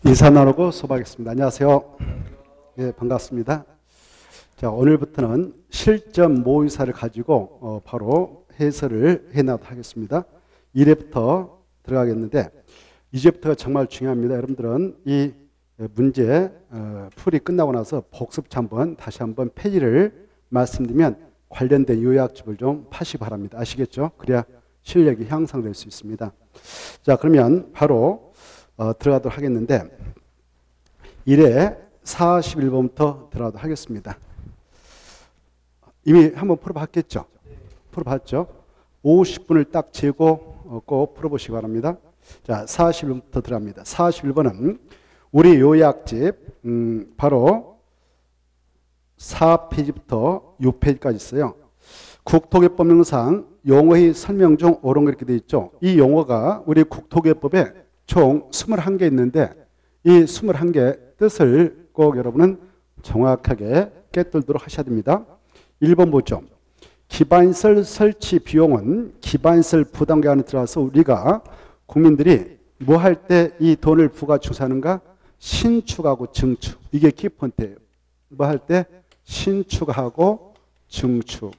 인사 나누고 수업하겠습니다. 안녕하세요. 네, 반갑습니다. 자, 오늘부터는 실전 모의사를 가지고 바로 해설을 해나가도록 하겠습니다. 1회부터 들어가겠는데 이제부터가 정말 중요합니다. 여러분들은 이 문제 풀이 끝나고 나서 복습 다시 한번 페이지를 말씀드리면 관련된 요약집을 좀 파시 바랍니다. 아시겠죠? 그래야 실력이 향상될 수 있습니다. 자, 그러면 바로 들어가도록 하겠는데 1회 41번부터 들어가도록 하겠습니다. 이미 한번 풀어봤겠죠? 풀어봤죠? 50분을 딱 재고 꼭 풀어보시기 바랍니다. 자, 41번부터 들어갑니다. 41번은 우리 요약집 바로 4페이지부터 6페이지까지 있어요. 국토개법령상 용어의 설명 중 옳은 거 이렇게 되어 있죠. 이 용어가 우리 국토개법에 총 21개 있는데 이 21개 뜻을 꼭 여러분은 정확하게 깨뚫도록 하셔야 됩니다. 1번 보죠. 기반시설 설치 비용은 기반시설 부담계 안에 들어가서 우리가 국민들이 뭐 할 때 이 돈을 부가 주사하는가? 신축하고 증축. 이게 키포인트예요. 뭐 할 때? 신축하고 증축.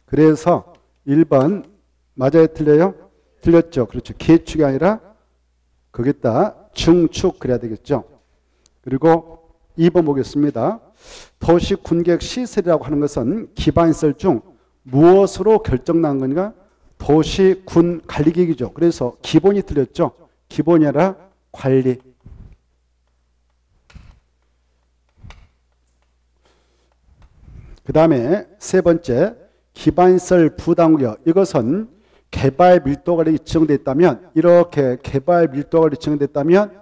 그래서 1번 맞아요? 틀려요? 틀렸죠. 그렇죠. 개축이 아니라 거기다 증축 그래야 되겠죠. 그리고 2번 보겠습니다. 도시 군객 시설이라고 하는 것은 기반시설 중 무엇으로 결정난 거니까 도시 군 관리계획이죠. 그래서 기본이 틀렸죠. 기본이 아니라 관리. 그 다음에 세 번째 기반시설 부담구역. 이것은 개발 밀도가 지정되어 있다면 이렇게 개발 밀도가 지정됐다면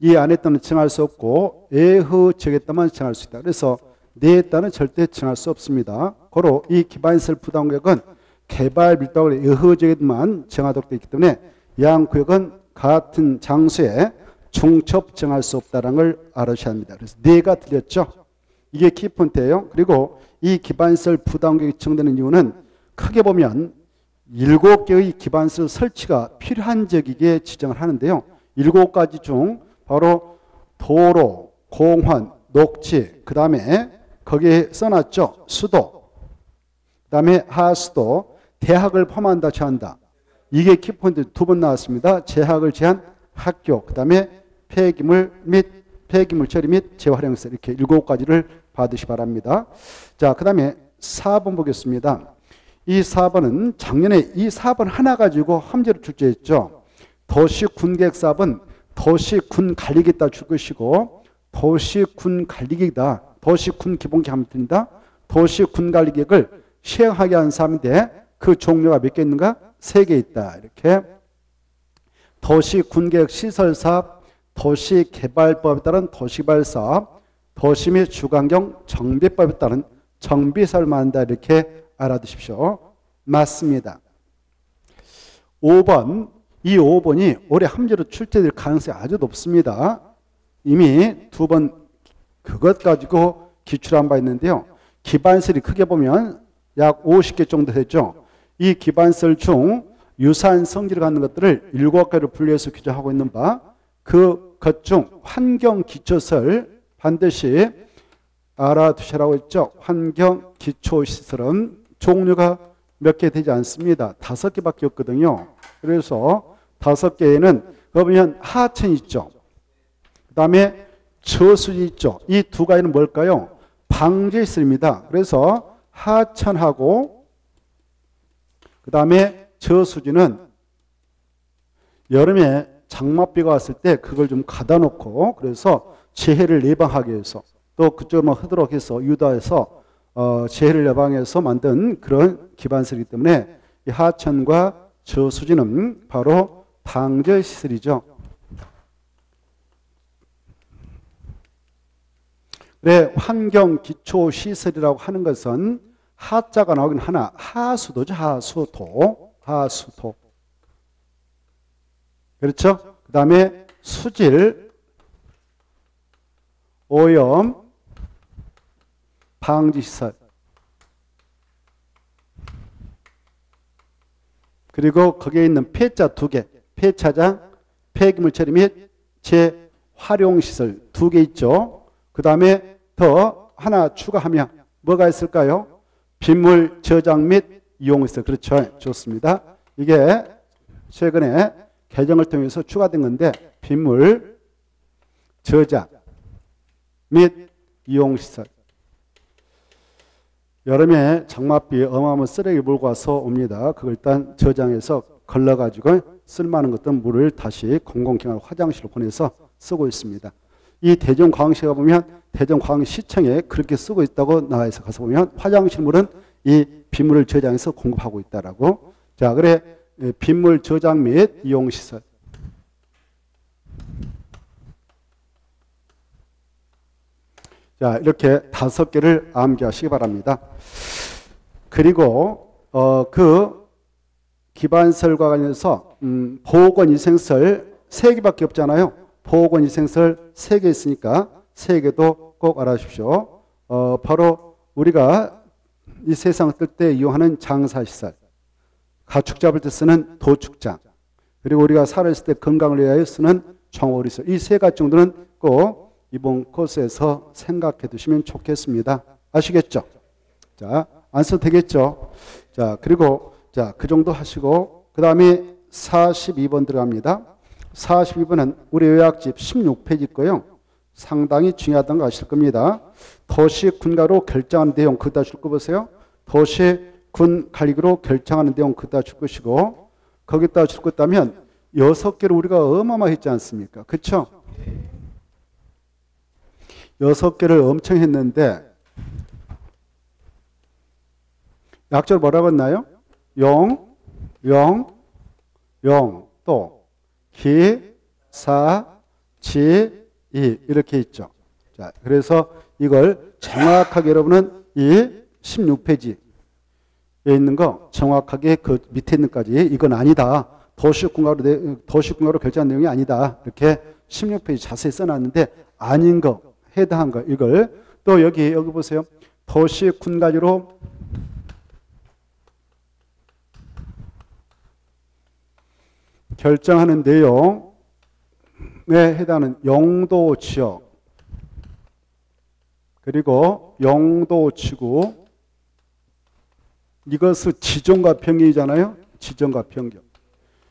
이 안에 있다는 정할 수 없고 예후 지역에다만 정할 수 있다. 그래서 내에 따는 절대 정할 수 없습니다. 고로 이 기반시설 부담구역은 개발 밀도가 예후 지역에만 정하도록 되어 있기 때문에 양 구역은 같은 장소에 중첩 정할 수 없다는 걸 알아주셔야 합니다. 그래서 네가 틀렸죠. 이게 키포인트예요. 그리고 이 기반시설 부담구역이 지정되는 이유는 크게 보면 7개의 기반시설 설치가 필요한 지역이기에 지정을 하는데요. 7가지 중 바로 도로, 공원, 녹지, 그 다음에 거기에 써놨죠. 수도, 그 다음에 하수도, 대학을 포함한다, 제한다. 이게 키포인트 2번 나왔습니다. 재학을 제한 학교, 그 다음에 폐기물 및 폐기물 처리 및 재활용시설 이렇게 7가지를 받으시 바랍니다. 자, 그 다음에 4번 보겠습니다. 이 4번은 작년에 이 4번 하나 가지고 함재로 출제했죠. 도시군계획 사업은 도시군관리계획다 줄 것이고 도시군관리계획이다. 도시군 기본계획 하면 된다. 도시군관리계획을 시행하게 한 사업인데 그 종류가 몇 개 있는가? 3개 있다. 이렇게 도시군계획 시설사업, 도시개발법에 따른 도시개발사업, 도시 및 주관경 정비법에 따른 정비사업을 말한다. 이렇게 알아두십시오. 맞습니다. 5번, 이 5번이 올해 함재로 출제될 가능성이 아주 높습니다. 이미 2번 그것 가지고 기출한 바 있는데요. 기반시설이 크게 보면 약 50개 정도 되죠. 이 기반시설 중 유사한 성질을 갖는 것들을 7개로 분류해서 규정하고 있는 바, 그 것 중 환경기초시설 반드시 알아두시라고 했죠. 환경기초시설은 종류가 몇 개 되지 않습니다. 5개밖에 없거든요. 그래서 5개에는 그러면 하천 있죠. 그 다음에 저수지 있죠. 이 2가지는 뭘까요? 방제시설입니다. 그래서 하천하고 그 다음에 저수지는 여름에 장맛비가 왔을 때 그걸 좀 가다 놓고 그래서 재해를 예방하기 위해서 또 그쪽으로 흐르도록 해서 유도해서 재해를 예방해서 만든 그런 기반시설이기 때문에 이 하천과 저수지는 바로 방제시설이죠. 그래, 환경기초시설이라고 하는 것은 하자가 나오긴 하나 하수도죠. 하수도. 그렇죠? 그 다음에 수질, 오염, 방지시설. 그리고 거기에 있는 폐자 2개, 폐차장, 폐기물 처리 및 재활용시설 2개 있죠. 그 다음에 더 하나 추가하면 뭐가 있을까요? 빗물 저장 및 이용시설. 그렇죠. 좋습니다. 이게 최근에 개정을 통해서 추가된 건데 빗물 저장 및 이용시설. 여름에 장맛비 어마어마한 쓰레기 몰고 와서 옵니다. 그걸 일단 저장해서 걸러가지고 쓸만한 것들은 물을 다시 공공기관 화장실로 보내서 쓰고 있습니다. 이 대전광역시에 가보면 대전광역시청에 그렇게 쓰고 있다고 나와 있어. 가서 보면 화장실 물은 이 빗물을 저장해서 공급하고 있다라고. 자, 그래 빗물 저장 및 이용시설. 자, 이렇게 5개를 암기하시기 바랍니다. 그리고 그 기반설과 관련해서 보건위생설 3개밖에 없잖아요. 보건위생설 3개 있으니까 3개도 꼭 알아주십시오. 바로 우리가 이 세상을 뜰 때 이용하는 장사시설, 가축 잡을 때 쓰는 도축장, 그리고 우리가 살아있을 때 건강을 위하여 쓰는 정오리설. 이 3가지 정도는 꼭 이번 코스에서 생각해 두시면 좋겠습니다. 아시겠죠? 자, 안 써도 되겠죠? 자, 그리고 자, 그 정도 하시고 그 다음에 42번 들어갑니다. 42번은 우리 요약집 16페이지 있고요. 상당히 중요하다는 거 아실 겁니다. 도시군가로 결정하는 내용 그다 줄 거 보세요. 도시군 관리구로 결정하는 내용 그다 줄 것이고 거기다 줄 것 있다면 6개를 우리가 어마어마하게 했지 않습니까? 그렇죠? 6개를 엄청 했는데 약절 뭐라고 했나요? 용, 또 기, 사, 지, 이 이렇게 있죠. 자, 그래서 이걸 정확하게 여러분은 이 16페이지에 있는 거 정확하게 그 밑에 있는 까지 이건 아니다. 도시군가로 결정한 내용이 아니다. 이렇게 16페이지 자세히 써놨는데 아닌 거, 해당한 거 이걸 또 여기 보세요. 도시군가로 결정하는 내용에 해당하는 용도지역 그리고 용도지구 이것은 지정과 변경이잖아요. 지정과 변경.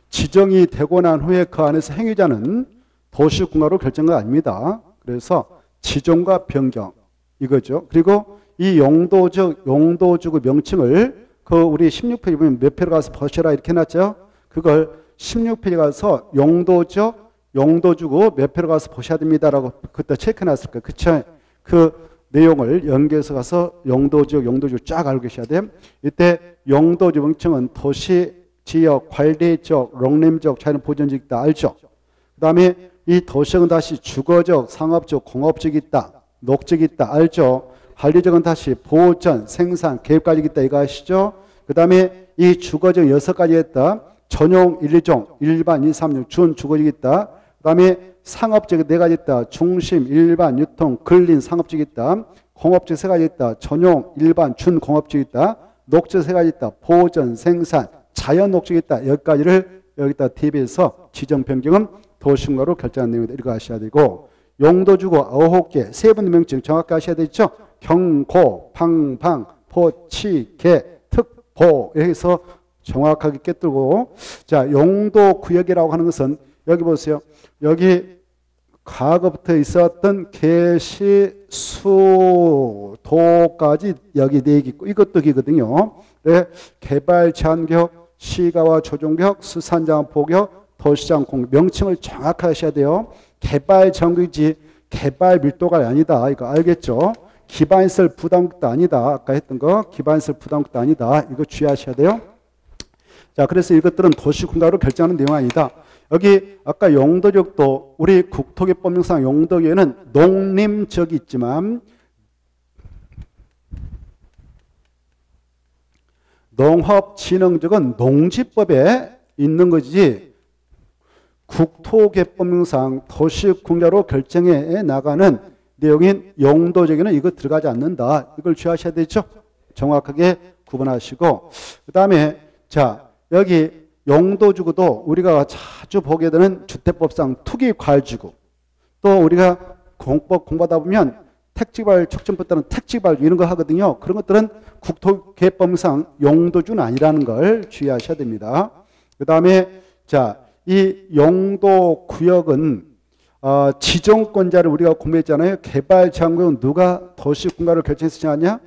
지정이 되고 난 후에 그 안에서 행위자는 도시군가로 결정한 거 아닙니다. 그래서 지정과 변경 이거죠. 그리고 이 용도지구 명칭을 그 우리 16페이지 보면 몇 페이지 가서 보셔라 이렇게 해놨죠. 그걸 16페이지 가서 용도지구 몇 페이지 가서 보셔야 됩니다라고 그때 체크해놨을 거예요. 그쵸? 그 내용을 연계해서 가서 용도지구 쫙 알고 계셔야 돼요. 이때 용도지구 명칭은 도시, 지역, 관리지역, 롱림지역, 자연보전지역 있다. 알죠? 그 다음에 이 도시역은 다시 주거적, 상업적, 공업지역이 있다. 녹지역이 있다. 알죠? 관리지역은 다시 보전, 생산, 계획관리가 있다. 이거 아시죠? 그 다음에 이 주거지역 6가지 있다. 전용 1, 2종, 일반 2, 3, 6, 준 주거지역이 있다. 그 다음에 상업지역이 4가지 있다. 중심, 일반, 유통, 근린, 상업지역이 있다. 공업지역 3가지 있다. 전용, 일반, 준 공업지역이 있다. 녹지역 3가지 있다. 보전, 생산, 자연 녹지역이 있다. 여기까지를 여기다 대비해서 지정 변경은 도시군가로 결정한 내용이다. 이거 아셔야 되고 용도지구 9개, 세 분의 명칭 정확히 아셔야 되죠. 경고, 방방, 포치, 개, 특보 이렇게 해서 정확하게 꿰뚫고 자 용도구역이라고 하는 것은 여기 보세요. 여기 과거부터 있었던 개시, 수, 도까지 여기 4개 있고 이것도 기거든요. 네, 개발 제한구역, 시가와 조정구역, 수산자원보호구역, 도시장 공급 명칭을 정확하게 하셔야 돼요. 개발 제한구역이지 개발 밀도가 아니다. 이거 알겠죠? 기반시설 부담구역도 아니다. 아까 했던 거 기반시설 부담구역도 아니다. 이거 주의하셔야 돼요. 자, 그래서 이것들은 도시군가로 결정하는 내용 아니다. 여기 아까 용도지역도 우리 국토개법령상 용도지역에는 농림지역이 있지만 농업진흥지역은 농지법에 있는 거지 국토개법령상 도시군가로 결정해 나가는 내용인 용도지역에는 이거 들어가지 않는다. 이걸 주의하셔야 되죠. 정확하게 구분하시고 그 다음에 자 여기 용도지구도 우리가 자주 보게 되는 주택법상 투기과열지구 또 우리가 공법 공부하다 보면 택지발, 촉진법들은 택지발 이런 거 하거든요. 그런 것들은 국토개법상 용도주는 아니라는 걸 주의하셔야 됩니다. 그 다음에 자, 이 용도구역은 지정권자를 우리가 공부했잖아요. 개발제한구역은 누가 도시군가를 결정해서 정하냐?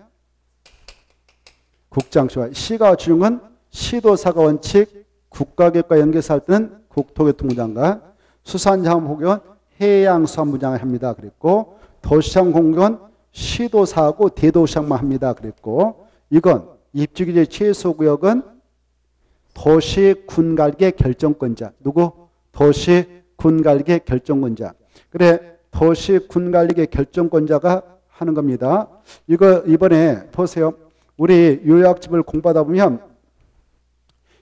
국장시와. 시가 지정은 시도사가 원칙, 국가계획과 연계해서 할 때는 국토교통부 장관, 수산자원보건 해양수산부 장관이 합니다. 그랬고 도시장공격은 시도사하고 대도시장만 합니다. 그랬고 이건 입지규제 최소구역은 도시군관계 결정권자. 누구? 도시군관계 결정권자. 그래 도시군관계 결정권자가 하는 겁니다. 이거 이번에 보세요. 우리 요약집을 공부하다 보면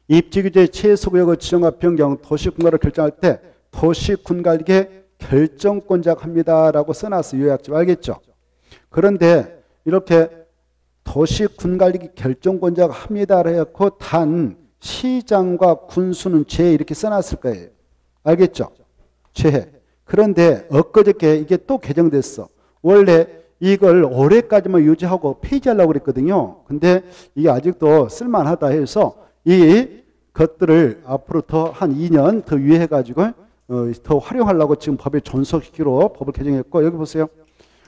입지규제 최소구역의 지정과 변경 도시군관을 결정할 때 도시군관계 결정권자가 합니다라고 써놨어요. 요약집 알겠죠? 그런데 이렇게 도시군관리 결정권자가 합니다라고 해놓고 단 시장과 군수는 제 이렇게 써놨을 거예요. 알겠죠? 제해. 그런데 엊그저께 이게 또 개정됐어. 원래 이걸 올해까지만 유지하고 폐지하려고 그랬거든요. 근데 이게 아직도 쓸만하다 해서 이 것들을 앞으로 더 한 2년 더 유예해가지고 더 활용하려고 지금 법에 존속시키로 법을 개정했고 여기 보세요.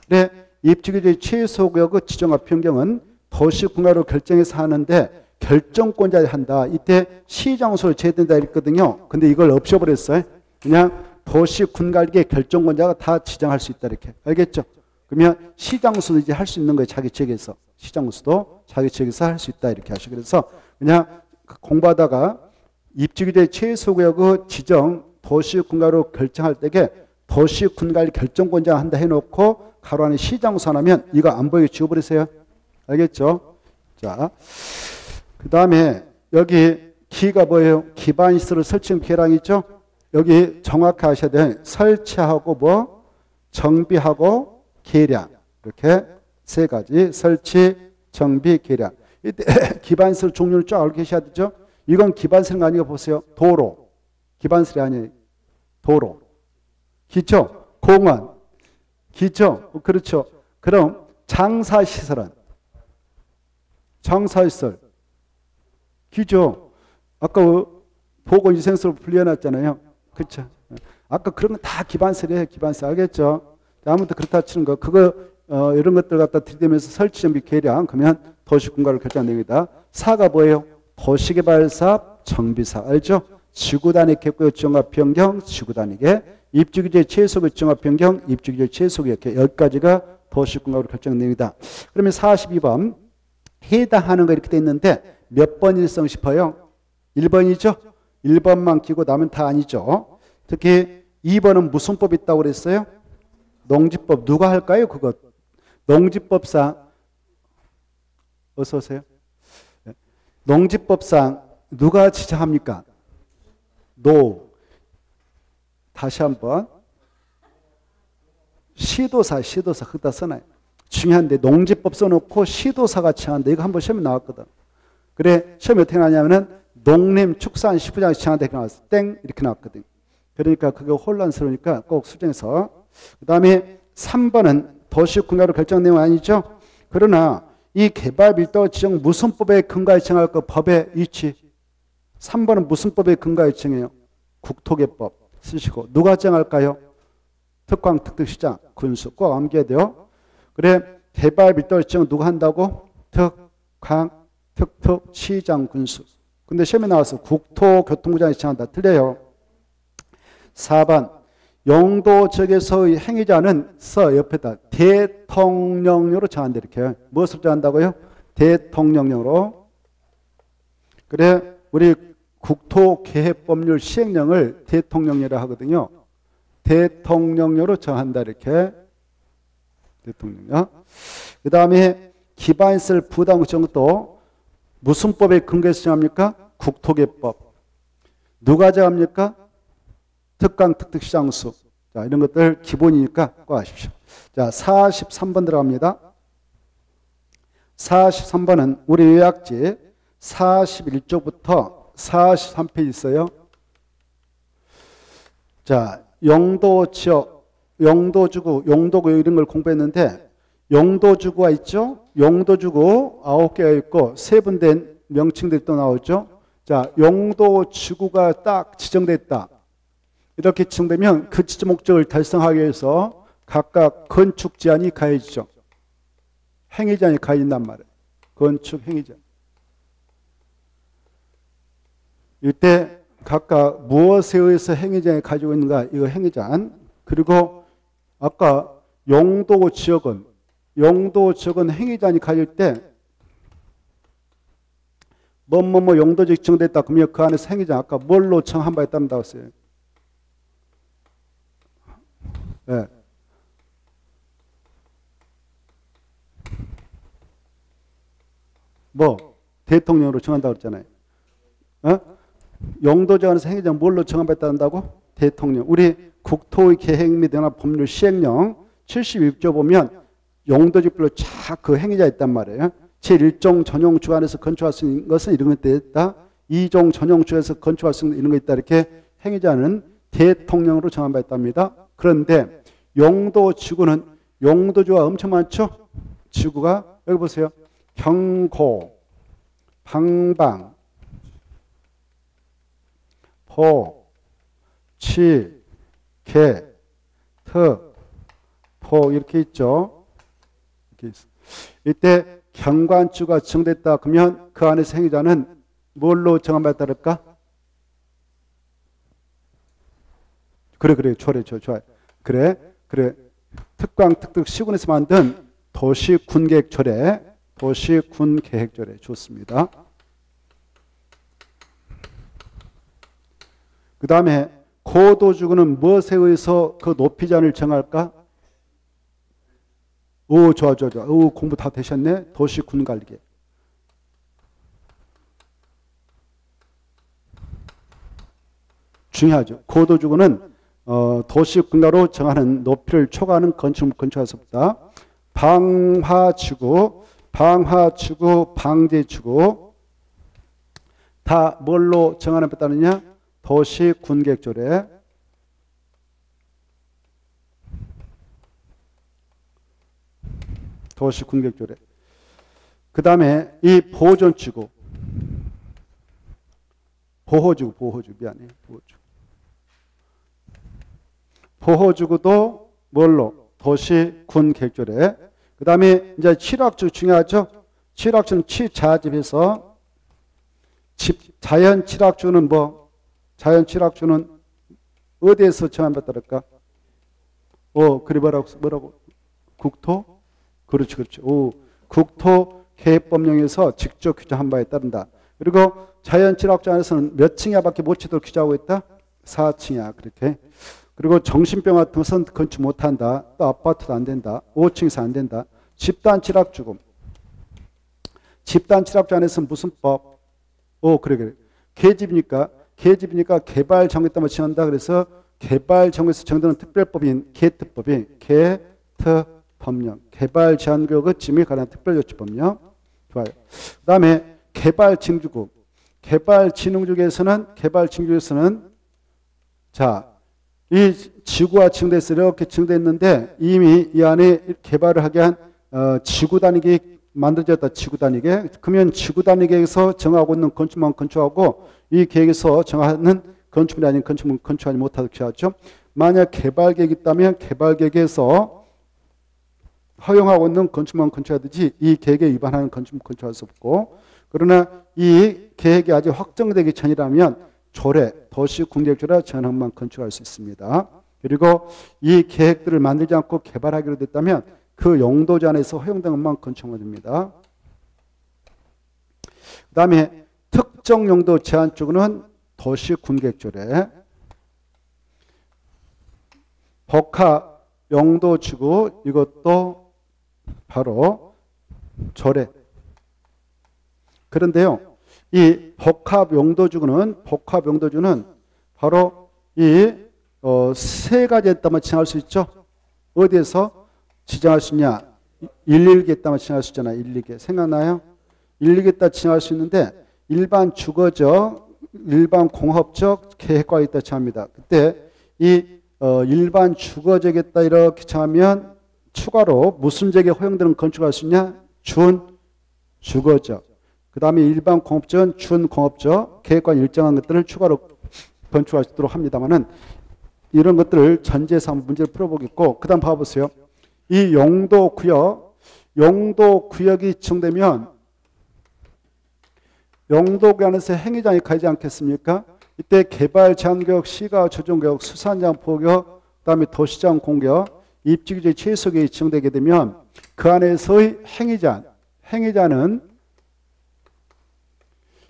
네, 입지규제 최소구역의 지정과 변경은 도시군가로 결정해서 하는데 결정권자를 한다. 이때 시장소를 제된다 이랬거든요. 근데 이걸 없애버렸어요. 그냥 도시군관계 결정권자가 다 지정할 수 있다 이렇게. 알겠죠? 그러면 시장수도 이제 할 수 있는 거예요. 자기 지역에서. 시장수도 자기 지역에서 할 수 있다 이렇게 하시고. 그래서 그냥 공부하다가 입지규제 최소구역의 지정 도시군가로 결정할 때에 도시군관리 결정권자가 한다 해놓고 가로 안에 시장수 하면 이거 안 보이게 지워버리세요. 알겠죠? 자, 그 다음에 여기 기가 뭐예요? 기반시설을 설치한 계량 있죠? 여기 정확히 하셔야 돼요. 설치하고 뭐 정비하고 계량 이렇게 세 가지 설치, 정비, 계량. 이때 기반시설 종류를 쫙 알고 계셔야 되죠? 이건 기반시설이 아니고 보세요. 도로. 기반시설이 아니에요. 도로. 기초. 공원. 기초. 그렇죠. 그럼 장사시설은? 장사시설. 기초. 아까 보건위생시설로 분리해놨잖아요. 그렇죠. 아까 그런 건 다 기반시설이에요. 기반시설. 알겠죠? 아무튼 그렇다 치는 거. 그거 이런 것들 갖다 들이대면서 설치, 정비, 계량 그러면 도시군가를 결정한 내용이다. 사가 뭐예요? 도시개발사업, 정비사업. 알죠? 지구단위 객구역 지정과 변경, 지구단위계, 입지규제 최소구역 지정과 변경, 입지규제 최소구역 여기까지가 도시군가로 결정한 내용이다. 그러면 42번 해당하는 거 이렇게 돼 있는데 몇 번 일성 싶어요? 1번이죠? 1번만 끼고 나면 다 아니죠. 특히 2번은 무슨 법이 있다고 그랬어요? 농지법. 누가 할까요? 그것. 농지법상 어서 오세요. 농지법상 누가 지정합니까? 다시 한번 시도사 거기다 써놔요. 중요한데 농지법 써놓고 시도사가 지정한다. 이거 한번 시험에 나왔거든. 그래 시험이 어떻게 나냐면은 농림축산식부장이 지정한다 이렇게 나왔어. 땡 이렇게 나왔거든. 그러니까 그거 혼란스러우니까 꼭 수정해서. 그 다음에 3번은 도시군가로 결정 내용 아니죠? 그러나 이 개발밀도 지정 무슨 법에 근거해 정할 거 법의 위치. 3번은 무슨 법에 근거해 정해요? 국토개법 쓰시고. 누가 정할까요? 특광, 특특시장, 군수. 꼭 암기해야 돼요. 그래 개발밀도 지정 누가 한다고? 특광, 특특, 시장, 군수. 근데 시험에 나와서 국토교통부장이 지정한다. 틀려요. 4번 용도 지역에서의 행위자는 옆에다 대통령령으로 정한다. 이렇게. 무엇을 정한다고요? 대통령령으로. 그래 우리 국토계획법률 시행령을 대통령령이라 하거든요. 대통령령으로 정한다. 이렇게. 대통령령. 그 다음에 기반시설 부담 정도 무슨 법에 근거해서 정합니까? 국토개법. 누가 정합니까? 특강, 특특시장수. 자, 이런 것들 기본이니까 꼭 아십시오. 자, 43번 들어갑니다. 43번은 우리 요약지 41쪽부터 43페이지 있어요. 자, 용도 지역 용도주구, 용도구 이런 걸 공부했는데 용도주구가 있죠. 용도주구 9개가 있고 세분된 명칭들이 또 나오죠. 자, 용도주구가 딱 지정됐다. 이렇게 지정되면 그 지정 목적을 달성하기 위해서 각각 건축 제한이 가해지죠. 행위 제한이 가해진단 말이에요. 건축 행위 제한. 이때 각각 무엇에 의해서 행위 제한을 가지고 있는가? 이거 행위 제한. 그리고 아까 용도 지역은 행위 제한이 가질 때 뭐뭐뭐 용도지역 지정됐다. 그러면 그 안에서 행위 제한 아까 뭘로 정한 바에 따른다고 했어요. 네. 뭐 대통령으로 정한다고 그랬잖아요. 용도지역 안에서 행위 제한 뭘로 정한 바에 따른다고? 대통령. 우리 국토의 계획 및 연합 법률 시행령 72조 보면 용도지별로 쫙 그 행위자 있단 말이에요. 제1종 전용 주안에서 건축할 수 있는 것은 이런 것들이 있다. 2종 전용 주에서 건축할 수 있는 이런 거 있다. 이렇게 행위자는 대통령으로 정한 바 있답니다. 그런데 용도지구는 용도지구가 엄청 많죠. 지구가 여기 보세요. 경고, 방방, 보, 치, 개, 터, 포 이렇게 있죠. 이렇게 있어. 이때 경관주가 지정됐다 그러면 그 안에서 행위자는 뭘로 정한 바에 따를까? 그래 좋아요. 그래 특광 특특 시군에서 만든 도시군계획조례 좋습니다. 그 다음에 고도지구는 무엇에 의해서 그 높이 제한을 정할까? 오, 좋아. 오, 공부 다 되셨네. 도시군관리계. 중요하죠. 고도지구는 도시군가로 정하는 높이를 초과하는 건축물 건축할 수 없다. 방화지구, 방제지구 다 뭘로 정하는 데 따르냐? 도시군계획조례. 도시군계획조례. 그 다음에 이 보존지구, 보호지구 미안해. 보호지구도 뭘로? 도시군계획조례. 그 다음에 이제 칠학지구 중요하죠. 칠학지구는 치자집에서 자연 칠학지구는 뭐? 자연 칠학지구는 어디에서 정한 바 따를까? 그래 뭐라고? 국토? 그렇지. 국토계획법령에서 직접 규정한 바에 따른다. 그리고 자연 칠학지구 안에서는 몇 층이야밖에 못 치도록 규정하고 있다? 4층이야. 그렇게. 그리고 정신병 같은 것은 건축 못한다. 또 아파트도 안 된다. 5층 이상 안 된다. 집단 칠학지구. 집단 칠학지구 안에서는 무슨 법? 그래. 계집이니까 개발 정했다면 정한다. 그래서 개발 정에서 정되는 특별법인 개특법이 개특법령. 개발 제한 구역의 지명에 관한 특별조치법령. 좋아요. 그 다음에 개발징주구. 개발진흥지구에서는 자, 이 지구가 지정돼서 이렇게 지정됐는데 이미 이 안에 개발을 하게 한 지구 단위계획 만들어졌다. 지구 단위계획. 그러면 지구 단위계획에서 정하고 있는 건축물만 건축하고 이 계획에서 정하는 건축물이 아닌 건축물 건축하지 못하도록 하죠. 만약 개발계획이 있다면 개발계획에서 허용하고 있는 건축물만 건축하듯이 이 계획에 위반하는 건축물 건축할 수 없고, 그러나 이 계획이 아직 확정되기 전이라면 조례, 도시군계획조례 전항만 건축할 수 있습니다. 그리고 이 계획들을 만들지 않고 개발하기로 됐다면 그 용도지 안에서 허용된 것만 건축하면 됩니다. 그 다음에 특정 용도 제한 쪽은 도시군계획조례. 복합 용도지구 이것도 바로 조례. 그런데요, 이 복합 용도지구는 바로 이 세 가지 했다면 지정할 수 있죠. 어디에서 지정할 수 있냐? 112개 했다면 지정할 수 있잖아요. 112개 생각나요? 112개 했다 지정할 수 있는데 일반 주거적, 일반 공업적 계획과 있다 지정합니다. 그때 이 일반 주거지겠다 이렇게 정하면 추가로 무슨 지역에 허용되는 건축할 수 있냐? 준 주거적. 그 다음에 일반 공업지역은 준 공업지역, 계획과 일정한 것들을 추가로 건축할 수 있도록 합니다만은 이런 것들을 전제해서 한번 문제를 풀어보겠고, 그 다음 봐보세요. 이 용도구역이 지정되면 용도구역에서 행위장이 가지 않겠습니까? 이때 개발 제한구역, 시가 조정구역, 수산장 보호구역, 그 다음에 도시장 공격, 입지규제 최소구역이 지정되게 되면 그 안에서의 행위자는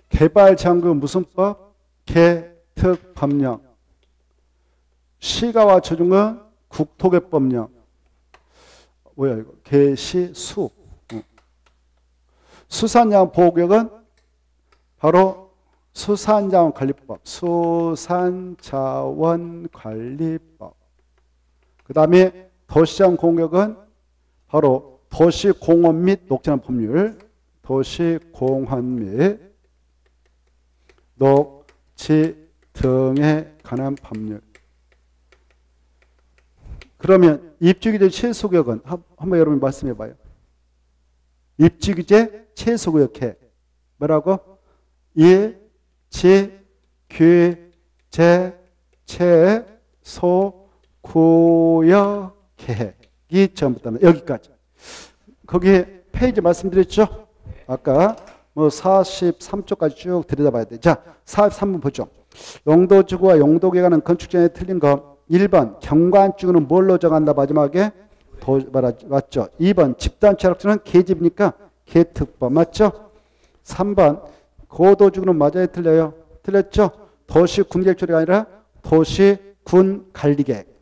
개발 제한구역 무슨 법? 개특법령. 시가와 조정은 국토개법령. 뭐야 이거? 개시수. 수산장 보호구역은 바로 수산자원관리법. 수산자원관리법. 그 다음에 도시장 공격은 바로 도시공원 및 녹지난 법률. 도시공원 및 녹지 등에 관한 법률. 그러면 입지규제 최소구역은 한번 여러분 말씀해 봐요. 입지규제 최소구역해. 뭐라고? 입지규제 최소구역계획이 처음부터 여기까지. 거기 페이지 말씀드렸죠? 아까 뭐 43쪽까지 쭉 들여다봐야 돼. 자, 43번 보죠. 용도지구와 용도계획하는 건축정에 틀린 거. 1번 경관지구는 뭘로 정한다? 마지막에 맞죠? 2번 집단취락지는 계집이니까 계특법 맞죠? 3번 고도지구는 맞아요? 틀려요? 틀렸죠? 도시군계획조례가 아니라 도시군관리계획.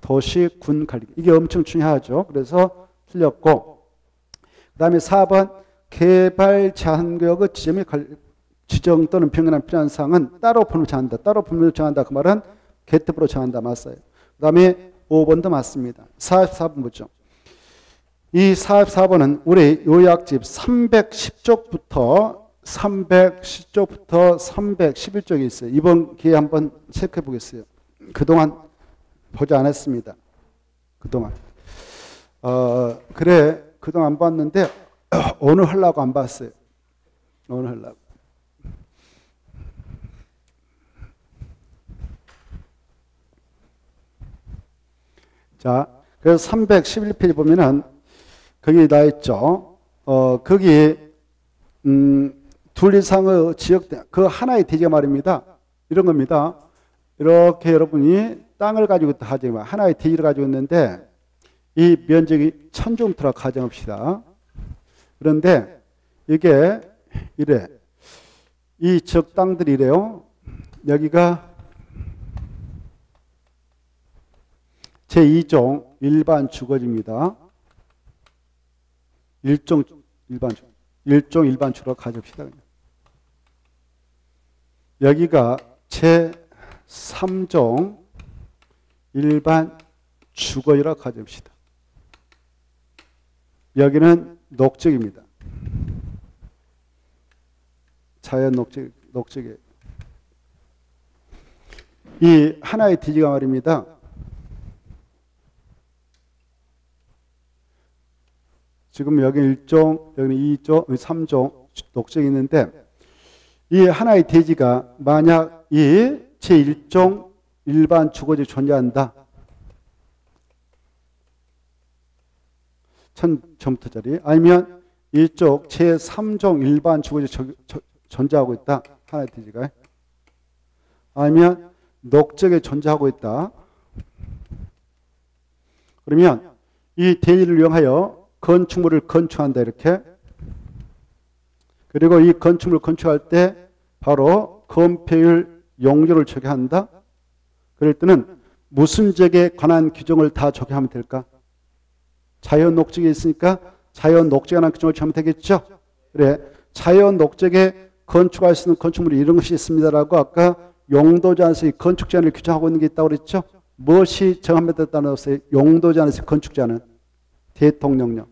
도시군관리계획. 이게 엄청 중요하죠. 그래서 틀렸고, 그 다음에 4번 개발 제한구역의 지정 또는 변경한 필요한 사항은 따로 법률로 정한다. 따로 법률로 정한다. 그 말은 개특법으로 정한다. 맞아요. 그 다음에 5번도 맞습니다. 44번 보죠. 이 44번은 우리 요약집 310쪽부터 311쪽이 있어요. 이번 기회에 한번 체크해 보겠어요. 그동안 보지 않았습니다. 그동안. 그동안 안 봤는데 오늘 하려고 안 봤어요. 오늘 하려고. 자, 그래서 311페이지 보면은 거기 나와 있죠. 거기 둘 이상의 지역, 그 하나의 대지가 말입니다. 이런 겁니다. 이렇게 여러분이 땅을 가지고 있다 하지만 하나의 대지를 가지고 있는데 이 면적이 1000제곱미터라고 가정합시다. 그런데 이게 이래. 이 지역 땅들이 이래요. 여기가 제2종 일반 주거지입니다. 1종 일반 주거로 가져봅시다. 여기가 제3종 일반 주거지라고 가져봅시다. 여기는 녹적입니다. 자연 녹적이에요. 이 하나의 대지가 말입니다. 지금 여기 1종, 여기는 2종, 3종 녹적이 있는데 이 하나의 대지가 만약 이 제1종 일반 주거지 존재한다. 1000제곱미터짜리 아니면 이쪽 제3종 일반 주거지 존재하고 있다. 하나의 대지가. 아니면 녹적에 존재하고 있다. 그러면 이 대지를 이용하여 건축물을 건축한다. 이렇게. 그리고 이 건축물을 건축할 때 바로 건폐율 용도를 적용한다. 그럴 때는 무슨 지역에 관한 규정을 다 적용하면 될까? 자연 녹적이 있으니까 자연 녹적에 관한 규정을 적용하면 되겠죠? 그래. 자연 녹적에 건축할 수 있는 건축물이 이런 것이 있습니다라고 아까 용도제한에서 건축 제한을 규정하고 있는 게 있다고 그랬죠? 무엇이 정합니다 따라서 용도제한에서 건축 제한은 대통령령.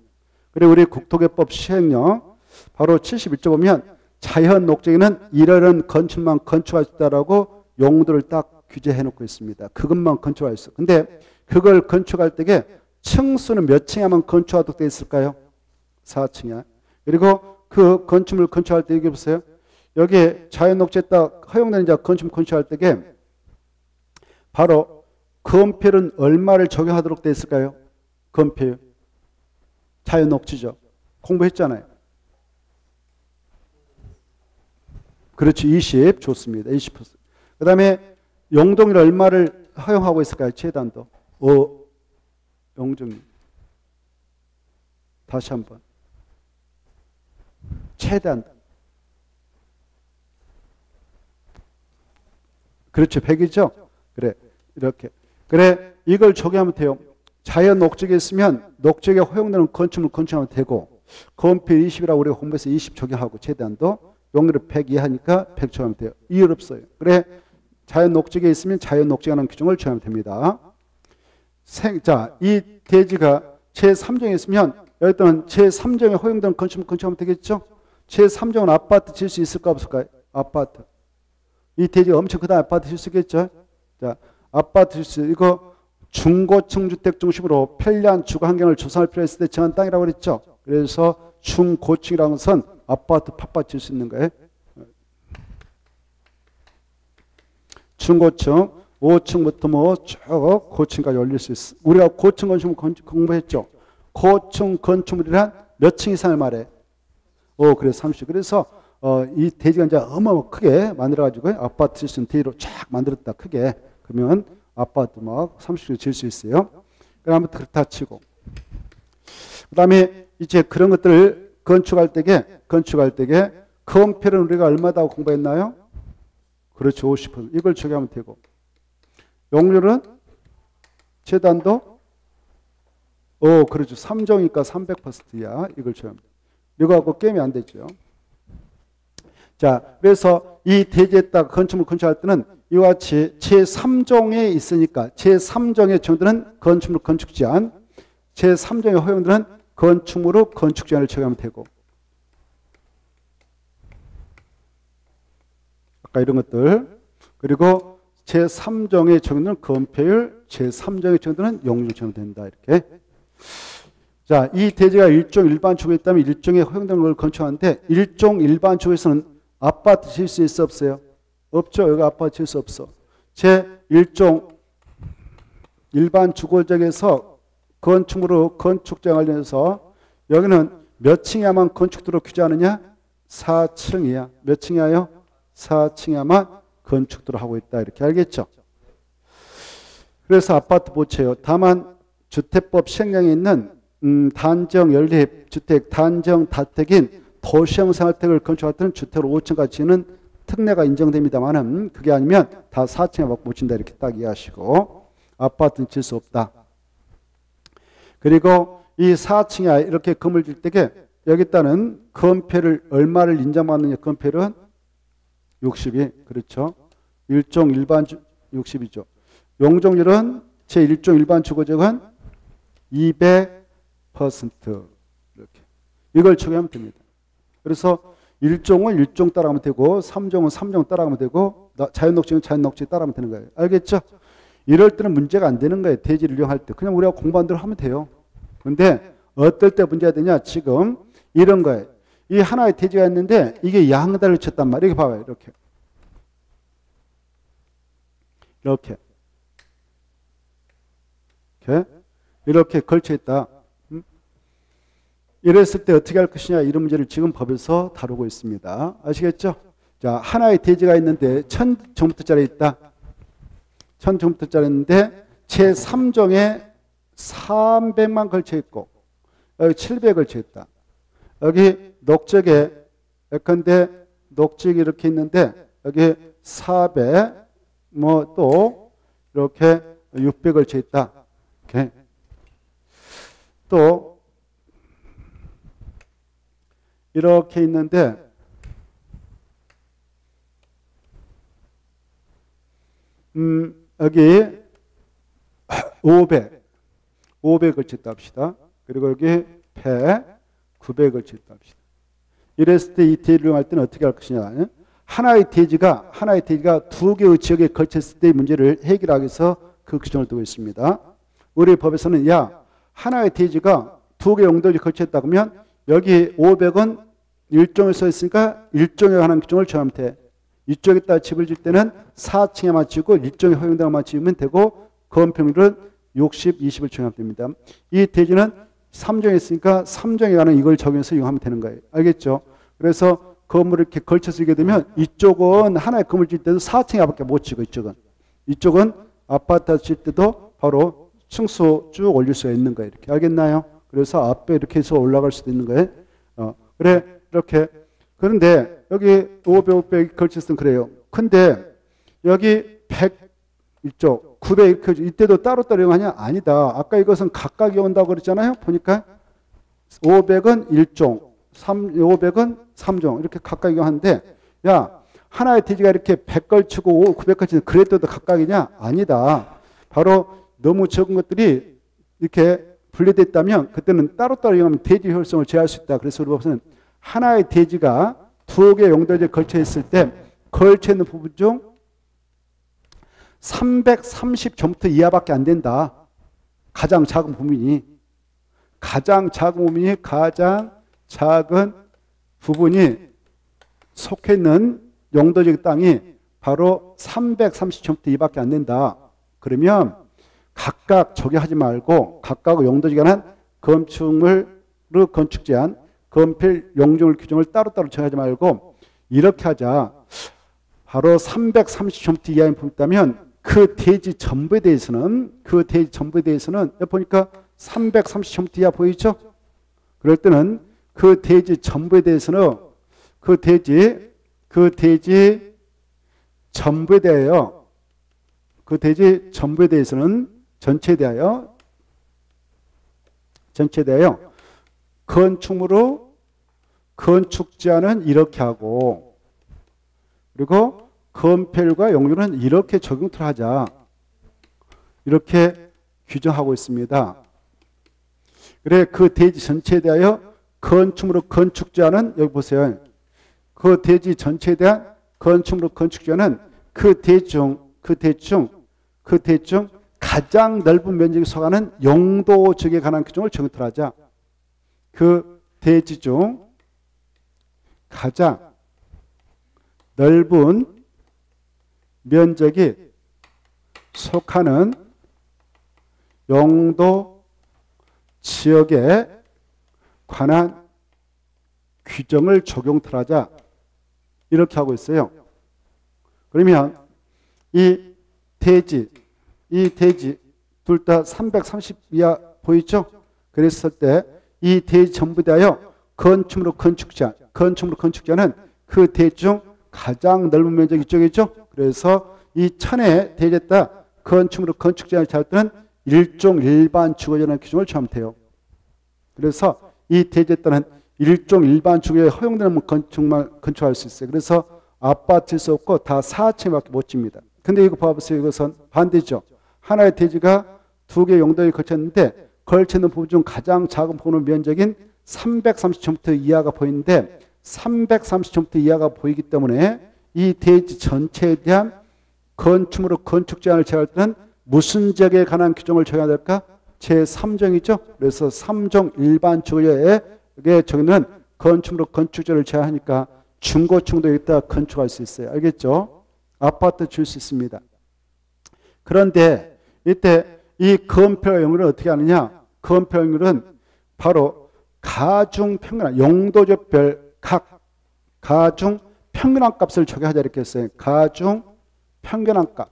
그리고 우리 국토개법 시행령 바로 71조 보면 자연 녹적에는 이러한 건축만 건축할 수 있다라고 용도를 딱 규제해 놓고 있습니다. 그것만 건축할 수. 근데 그걸 건축할 때에 층수는 몇 층에만 건축하도록 되어 있을까요? 4층이야. 그리고 그 건축물 건축할 때 여기 보세요. 여기에 자연녹지에 딱 허용되는 건축물 건축할 때에 바로 건폐율은 얼마를 적용하도록 되어 있을까요? 건폐율. 자연녹지죠. 공부했잖아요. 그렇지. 20. 좋습니다. 20%. 그 다음에 용동률 얼마를 허용하고 있을까요? 최단도. 0점. 다시 한번. 최대한. 그렇죠. 100이죠? 그래. 이렇게. 그래. 이걸 적용하면 돼요. 자연 녹지에 있으면 녹지에 허용되는 건축물 건축하면 되고, 건폐율 20이라고 우리가 공부해서 20 적용하고, 최대한도 용률을 100 이하니까 100 적용하면 돼요. 이유 없어요. 그래. 자연 녹지에 있으면 자연 녹지라는 규정을 적용하면 됩니다. 자, 이 대지가 제3정에 있으면 여기는 제3정에 허용되는 건축물 건축하면 되겠죠? 제3정은 아파트 질 수 있을까 없을까요? 아파트. 이 대지가 엄청 크다 아파트 질 수 있겠죠? 자, 아파트 질 수, 이거 중고층 주택 중심으로 편리한 주거 환경을 조성할 필요가 있을 때 정한 땅이라고 그랬죠? 그래서 중고층이라는 것은 아파트 팟팟 질 수 있는 거예요. 중고층, 5층부터 뭐 쭉 고층까지 올릴 수 있어. 우리가 고층 건축물 공부했죠? 고층 건축물이란 몇 층 이상을 말해? 그래 30. 그래서 이 대지가 이제 어마어마 크게 만들어가지고 아파트 질 수 있는 대지로 쫙 만들었다 크게. 그러면 아파트 막 30층 질 수 있어요. 그러면 그렇다 치고. 그 다음에 이제 그런 것들을 건축할 때에 건폐율은 우리가 얼마다고 공부했나요? 그렇죠. 50%. 이걸 적용하면 되고. 용률은 최단도 그렇죠. 3정이니까 300%야. 이걸 적용하면 돼. 이거 갖고 게임이 안 되죠. 자, 그래서 이 대지에다가 건축물 건축할 때는 이와 같이 제3종에 있으니까 제3종의 정도는 건축물 건축 제한, 제3종의 허용들은 건축물의 건축 제한을 적용하면 되고. 아까 이런 것들. 그리고 제3종의 정도는 건폐율, 제3종의 정도는 용률 적용하면 된다. 이렇게. 자, 이 대지가 일종 일반 주거에 있다면 일종에 허용되는 걸 건축하는데 일종 일반 주거에서는 아파트 질 수 있어 없어요? 없죠. 여기 아파트 질 수 없어. 제1종 일반 주거지역에서 건축물의 건축장 관련해서 여기는 몇 층이야만 건축도로 규제하느냐? 4층이야. 몇 층이야요? 4층이야만 건축도로 하고 있다. 이렇게 알겠죠? 그래서 아파트 보채요. 다만 주택법 시행령에 있는 단정 연립 주택, 단정 다택인 도시형 생활택을 건축할 때는 주택으로 5층까지는 특례가 인정됩니다만은 그게 아니면 다 4층에 못 진다 이렇게 딱 이해하시고 아파트는 질 수 없다. 그리고 이 4층에 이렇게 건물 질 때에 여기다는 건폐를 얼마를 인정받느냐? 건폐율은 60이 그렇죠. 일종 일반 60이죠. 용적률은 제1종 일반 주거지역은 200% 이렇게 이걸 적용하면 됩니다. 그래서 1종은 1종 따라가면 되고 3종은 3종 따라가면 되고 자연녹지는 자연녹지 따라가면 되는 거예요. 알겠죠? 이럴 때는 문제가 안 되는 거예요. 대지를 이용할 때. 그냥 우리가 공부한 대로 하면 돼요. 그런데 어떨 때 문제가 되냐? 지금 이런 거예요. 이 하나의 대지가 있는데 이게 양다리를 쳤단 말이에요. 이렇게 봐봐요. 이렇게. 이렇게. 이렇게 걸쳐 있다. 이랬을 때 어떻게 할 것이냐 이런 문제를 지금 법에서 다루고 있습니다. 아시겠죠? 자, 하나의 대지가 있는데 1000제곱미터짜리 있다. 1000제곱미터짜리 있는데 제3종에 300만 걸쳐 있고 여기 700 걸쳐 있다. 여기 녹적에 예컨대 녹적이 이렇게 있는데 여기 400 뭐 또 이렇게 600 걸쳐 있다. 이렇게. 또 이렇게 있는데 여기 500 걸쳤다 합시다. 그리고 여기 100, 900 걸쳤다 합시다. 이랬을 때 이 대지를 이용할 때는 어떻게 할 것이냐? 하나의 대지가 두 개의 지역에 걸쳤을 때의 문제를 해결하기 위해서 그 규정을 두고 있습니다. 우리 법에서는 하나의 대지가 두 개 용도지에 걸쳤다 그러면 여기 500은 일종에 써 있으니까 일종에 관한 규정을 정하면 돼. 이쪽에다 집을 질 때는 4층에만 지고 일종의 허용대로만 지으면 되고 건폐율은 60, 20을 정하면 됩니다. 이 대지는 3종에 있으니까 3종에 관한 이걸 적용해서 이용하면 되는 거예요. 알겠죠? 그래서 건물을 이렇게 걸쳐 쓰게 되면 이쪽은 하나의 건물 질 때도 4층에밖에 못 지고 이쪽은 아파트 질 때도 바로 층수 쭉 올릴 수가 있는 거예요. 이렇게 알겠나요? 그래서 앞에 이렇게 해서 올라갈 수도 있는 거예요. 그래 이렇게. 그런데 여기 500, 500 걸쳤으면 그래요. 근데 여기 100 이쪽 900 이때도 따로따로 이용하냐? 아니다. 아까 이것은 각각이 온다고 그랬잖아요. 보니까 500은 1종, 500은 3종 이렇게 각각 이용하는데 하나의 대지가 이렇게 100 걸치고 900 걸치는 그래도 각각이냐? 아니다. 바로 너무 적은 것들이 이렇게 분리됐다면 그때는 따로따로 이용하면 대지 효율성을 제어할 수 있다. 그래서 우리 법에서는 하나의 대지가 두 개의 용도지에 걸쳐 있을 때 걸쳐 있는 부분 중 330제곱미터 이하밖에 안 된다. 가장 작은 부분이 가장 작은 부분이 속해 있는 용도적 땅이 바로 330제곱미터 이하밖에 안 된다. 그러면 각각 저기하지 말고 각각 용도지에 관한 건축물 건축 제한 건폐 용적률 규정을 따로따로 정하지 말고 이렇게 하자. 바로 330제곱미터 이하인 부분이 있다면 그 대지 전부에 대해서는 여기 보니까 330제곱미터 이하 보이죠? 그럴 때는 그 대지 전부에 대해서는 그 대지 전부에 대해서는 전체에 대하여 건축물로 건축 제한은 이렇게 하고 그리고 건폐율과 용률은 이렇게 적용을 하자. 이렇게 규정하고 있습니다. 그래 그 대지 전체에 대하여 건축물로 건축 제한은 여기 보세요. 그 대지 전체에 대한 건축물로 건축 제한은 그 대지 중 가장 넓은 면적에 속하는 용도적에 관한 규정을 정의를 하자. 그 대지 중 가장 넓은 면적이 속하는 용도 지역에 관한 규정을 적용하자. 이렇게 하고 있어요. 그러면 이 대지 둘 다 330 이하 보이죠? 그랬을 때 이 대지 전부 다요 건축물로 건축 제한은 그 대지 중 가장 넓은 면적이 이쪽이죠. 그래서 이 천의 대지에다 건축물로 건축 제한을 잘 때는 일종 일반 주거지라는 규정을 정하면 돼요. 그래서 이 대지에 따른 일종 일반 주거에 허용되는 건축만 건축할 수 있어요. 그래서 아파트 질 수 없고 다 4층밖에 못 집니다. 근데 이거 봐보세요. 이것은 반대죠. 하나의 대지가 두 개의 용도에 걸쳤는데 걸쳐있는 부분 중 가장 작은 부분의 면적인 330제곱미터 이하가 보이는데 330제곱미터 이하가 보이기 때문에 이 대지 전체에 대한 건축물로 건축 제한을 제할 때는 무슨 지역에 관한 규정을 정해야 될까? 제3정이죠. 그래서 3종 일반 주거에 적용되는 건축물로 건축 제한을 제한하니까 중고층도 여기다 건축할 수 있어요. 알겠죠? 아파트 줄 수 있습니다. 그런데 이때 이 건폐율 용률은 어떻게 하느냐? 건폐율 용률은 바로 가중 평균한 용도적 별 각 가중 평균한 값을 적용하자 이렇게 했어요. 가중 평균한 값.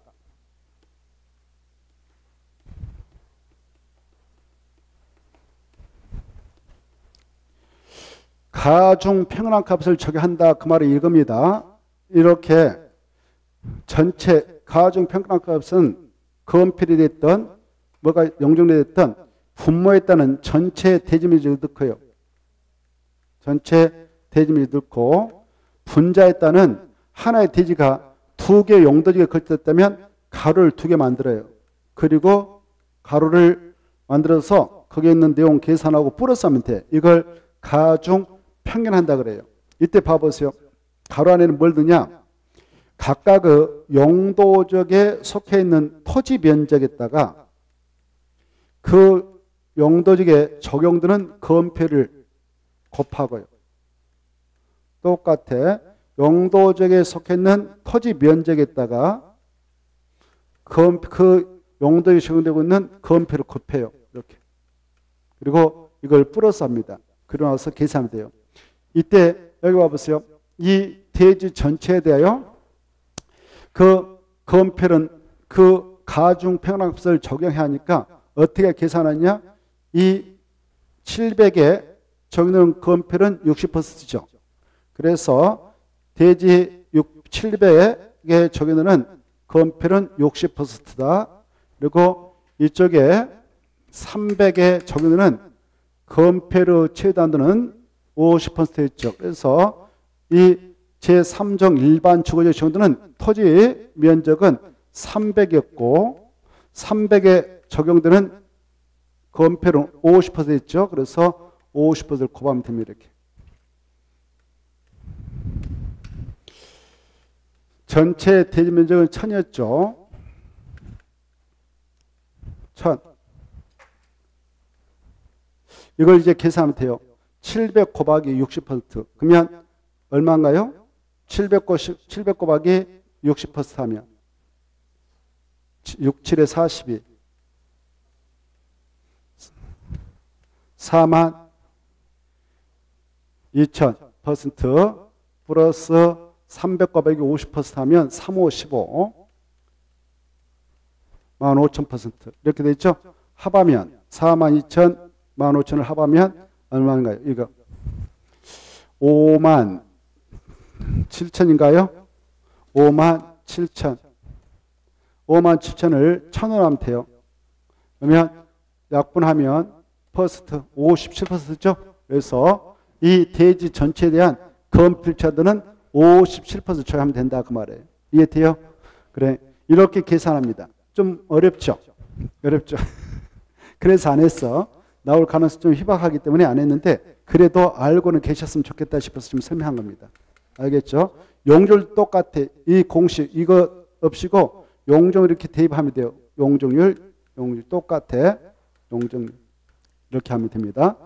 가중 평균한 값을 적용한다. 그 말이 이겁니다. 이렇게 전체 가중 평균한 값은 건폐율이 됐던 뭐가 용적률이 됐던 분모에 따른 전체 대지면적을 넣고요. 전체 대지면적을 넣고 분자에 따른 하나의 대지가 두 개 용도지에 걸쳤다면 가로를 두 개 만들어요. 그리고 가로를 만들어서 거기에 있는 내용 계산하고 플러스 하면 돼. 이걸 가중 평균한다 그래요. 이때 봐보세요. 가로 안에는 뭘 넣냐? 각각의 용도적에 속해 있는 토지 면적에다가 그 용도적에 적용되는 건폐를 곱하고요. 똑같아. 용도적에 속해 있는 토지 면적에다가 그 용도에 적용되고 있는 건폐를 곱해요. 이렇게. 그리고 이걸 플러스 합니다. 그러고 나서 계산하면 돼요. 이때 여기 와보세요. 이 대지 전체에 대하여 그 건폐는 그 가중 평락값을 적용해야 하니까 어떻게 계산하냐? 이 700에 적용되는 건폐는 60%죠. 그래서 대지 700에 적용되는 건폐는 60%다. 그리고 이쪽에 300에 적용되는 건폐로 최대한도는 50%였죠. 그래서 이 제3종 일반 주거지에 적용되는 토지 면적은 300이었고 300에 적용되는 건폐로 50%였죠. 그래서 50%를 곱하면 됩니다. 이렇게. 전체 대지 면적은 1000이었죠. 1000. 이걸 이제 계산하면 돼요. 700 곱하기 60%. 그러면 얼마인가요? 700 곱하기 60% 하면 6, 7에 42. 42,000% 플러스 300 곱하기 50% 하면 3515. 15,000% 이렇게 돼 있죠. 합하면 42,000, 15,000을 합하면 얼마인가요? 이거 57,000인가요? 57,000. 57,000을 1,000으로 하면 돼요. 그러면 약분하면 퍼센트 57%죠. 그래서 이 대지 전체에 대한 건필차들은 57% 처리하면 된다 그 말이에요. 이해돼요? 그래. 이렇게 계산합니다. 좀 어렵죠? 어렵죠? 그래서 안 했어. 나올 가능성이 좀 희박하기 때문에 안 했는데 그래도 알고는 계셨으면 좋겠다 싶어서 좀 설명한 겁니다. 알겠죠? 용적률 똑같아. 이 공식 이거 없이고 용적률 이렇게 대입하면 돼요. 용적률 똑같아. 용적률 이렇게 하면 됩니다.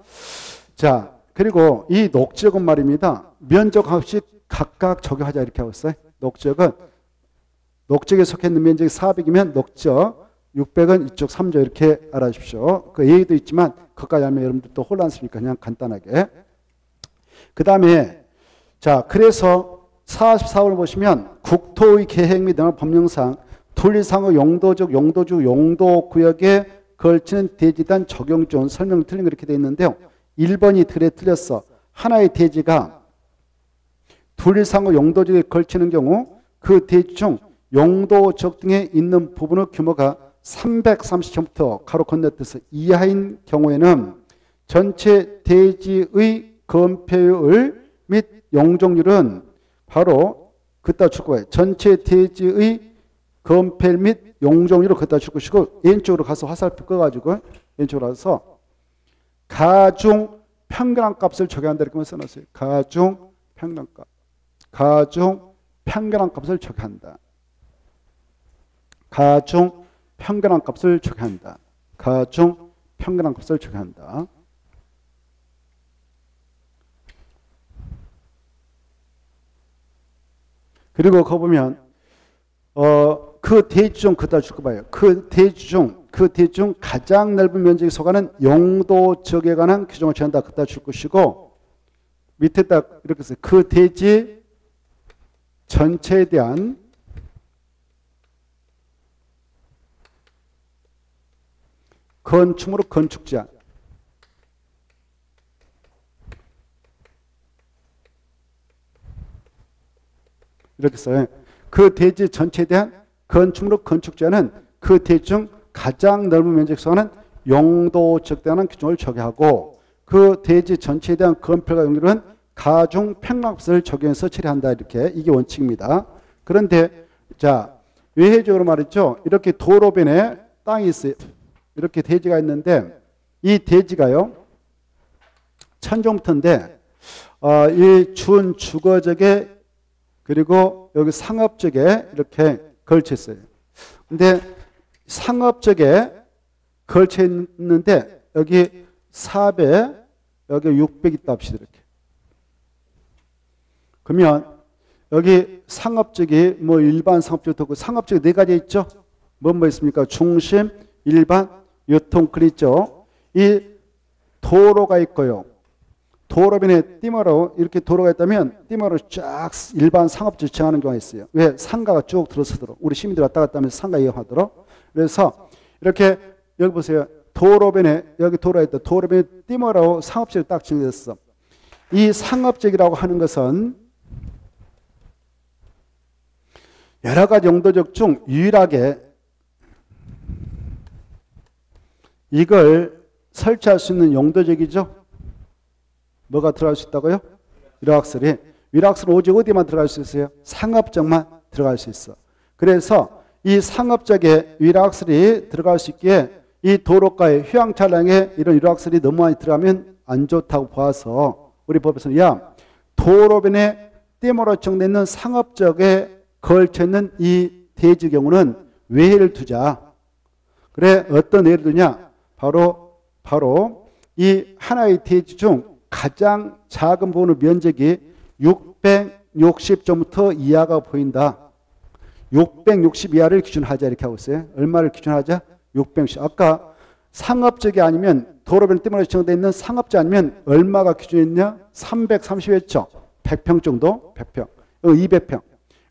자, 그리고 이 녹지역은 말입니다. 면적값이 각각 적용하자 이렇게 하고 있어요. 녹지역에 속해 있는 면적이 400이면 녹지역, 600은 이쪽 3조 이렇게 알아주십시오. 그 얘기도 있지만 그것까지 알면 여러분들 또 혼란스니까 그냥 간단하게. 그 다음에 자, 그래서 44번을 보시면 국토의 계획 및 법령상 둘 이상의 용도적, 용도주, 용도구역에 걸치는 대지단 적용존 설명 틀린 거 이렇게 되어 있는데요. 1번이 틀렸어. 하나의 대지가 둘 이상의 용도지에 걸치는 경우 그 대지 중 용도적 등에 있는 부분의 규모가 330제곱미터 가로 건너뛰어서 이하인 경우에는 전체 대지의 건폐율 및 용적률은 바로 그따 줄 거예요. 전체 대지의 건폐율 및 용적률을 그따 줄 것이고 왼쪽으로 가서 화살표 꺼가지고 왼쪽으로 가서 가중 평균한 값을 적용한다 이렇게 써놨어요. 가중 평균한 값. 가중 평균한 값을 적용한다. 가중 평균한 값을 적용한다. 가중 평균한 값을 적용한다. 그리고 거 보면 그 대지 중 그다 줄 거 봐요. 그 대지 중 가장 넓은 면적에 속하는 용도적에 관한 규정을 정한다. 그다 줄 것이고 밑에 딱 이렇게 써요. 그 대지 전체에 대한 건축물의 건축 제한. 이렇게 써요. 그 대지 전체에 대한 건축물의 건축 제한은 그 대지 중 가장 넓은 면적에 속하는 용도적 대한 규정을 적용하고 그 대지 전체에 대한 건폐가 용도는 가중 평락값을 적용해서 처리한다. 이렇게 이게 원칙입니다. 그런데 자 외회적으로 말했죠. 이렇게 도로변에 땅이 있어요. 이렇게 대지가 있는데 이 대지가요 1000제곱미터인데 이 준 주거적에 그리고 여기 상업적에 이렇게 걸쳐 있어요. 근데 상업적에 걸쳐 있는데 여기 400, 여기 600 있다 합시다. 이렇게. 그러면 여기 상업적이 뭐 일반 상업적도 있고 상업적이 네 가지 있죠. 뭐 있습니까? 중심, 일반, 유통클 있죠. 이 도로가 있고요. 도로변에 띠머로 이렇게 도로가 있다면 띠머로 쫙 일반 상업지 지정하는 경우가 있어요. 왜? 상가가 쭉 들어서도록 우리 시민들이 왔다 갔다 하면서 상가 이용하도록. 그래서 이렇게 여기 보세요. 도로변에 여기 도로가 있다. 도로변에 띠머로 상업지를 딱 지정됐어. 이 상업지이라고 하는 것은 여러 가지 용도적 중 유일하게 이걸 설치할 수 있는 용도적이죠. 뭐가 들어갈 수 있다고요? 위락설이. 위락설은 오직 어디만 들어갈 수 있어요? 상업적만 들어갈 수 있어. 그래서 이 상업적에 위락설이 들어갈 수 있기에 이 도로가에 휴양 차량에 이런 위락설이 너무 많이 들어가면 안 좋다고 봐서 우리 법에서는 야 도로변에 띠모로 정되어 있는 상업적에 걸쳐 있는 이 대지 경우는 외해를 두자. 그래 어떤 예를 두냐? 바로 이 하나의 대지 중 가장 작은 부분의 면적이 660제곱미터 이하가 보인다. 660 이하를 기준하자 이렇게 하고 있어요. 얼마를 기준하자? 660. 아까 상업적이 아니면 도로변 띠모로 지정되어 있는 상업지 아니면 얼마가 기준이었냐? 330했죠. 100평 정도? 100평. 200평.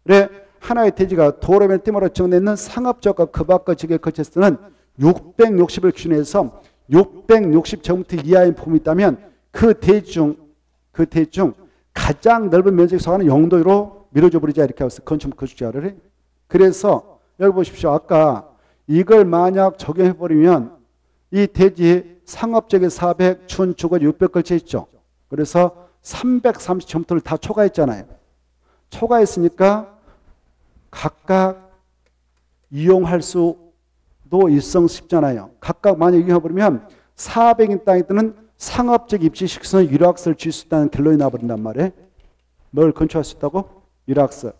그래 하나의 대지가 도로변 띠모로 지정되어 있는 상업적과 그 밖의 지역에 걸쳤을 때는 660을 기준해서 660제곱미터 이하의 부분이 있다면 그 대지 중 가장 넓은 면적에 속하는 용도로 밀어줘 버리자 이렇게 하고 있어요. 건축 건축자를. 그래서 여기 보십시오. 아까 이걸 만약 적용해 버리면 이 대지 상업적에 400, 준주거 600 걸쳐 있죠. 그래서 330제곱미터를 다 초과했잖아요. 초과했으니까 각각 이용할 수도 일성 쉽잖아요. 각각 만약 이용해 버리면 400인 땅에 뜨는 상업적 입지식선 유락설 줄 수 있다는 결론이 나버린단 말이에요. 뭘 건축할 수 있다고? 유락설.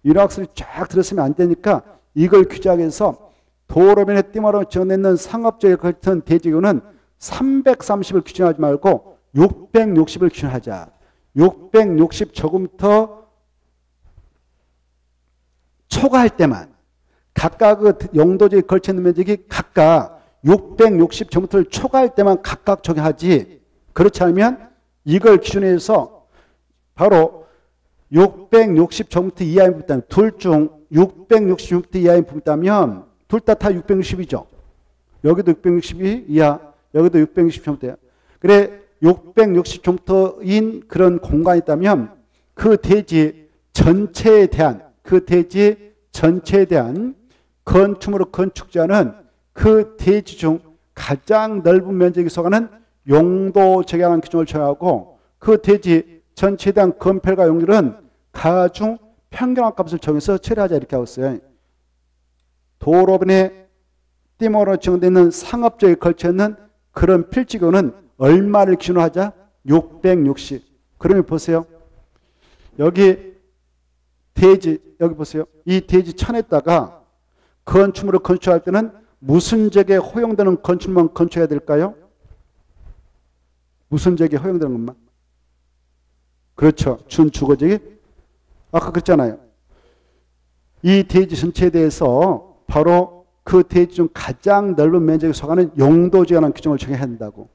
유락설이 쫙 들었으면 안 되니까 이걸 규제하기 위해서 도로변에 띠마로 정해놓는 상업적에 걸친 대지구는 330을 기준하지 말고 660을 기준하자. 660제곱미터 초과할 때만 각각의 용도지에 걸쳐있는 면적이 각각 660제곱미터를 초과할 때만 각각 적용하지. 그렇지 않으면 이걸 기준해서 바로 660제곱미터 이하의 부분이 있다면 둘 중 660제곱미터 이하의 부분이 있다면 둘 다 660이죠. 여기도 660이 이하, 여기도 660제곱미터야. 그래 660제곱미터인 그런 공간이 있다면 그 대지 전체에 대한 건축물의 건축자는 그 대지 중 가장 넓은 면적에 속하는 용도 적용하는 기준을 정하고 그 대지 전체에 대한 건폐가 용률은 가중 평균한 값을 정해서 처리하자 이렇게 하고 있어요. 도로변에 띠모로 지정되어 있는 상업적에 걸쳐 있는 그런 필지구는 얼마를 기준으로 하자? 660. 그러면 보세요. 여기 대지, 여기 보세요. 이 대지 천에다가 건축물을 건축할 때는 무슨 지역에 허용되는 건축물만 건축해야 될까요? 무슨 지역에 허용되는 것만? 그렇죠. 준주거지역이 아까 그랬잖아요. 이 대지 전체에 대해서 바로 그 대지 중 가장 넓은 면적에 속하는 용도지역이라는 규정을 정해야 한다고.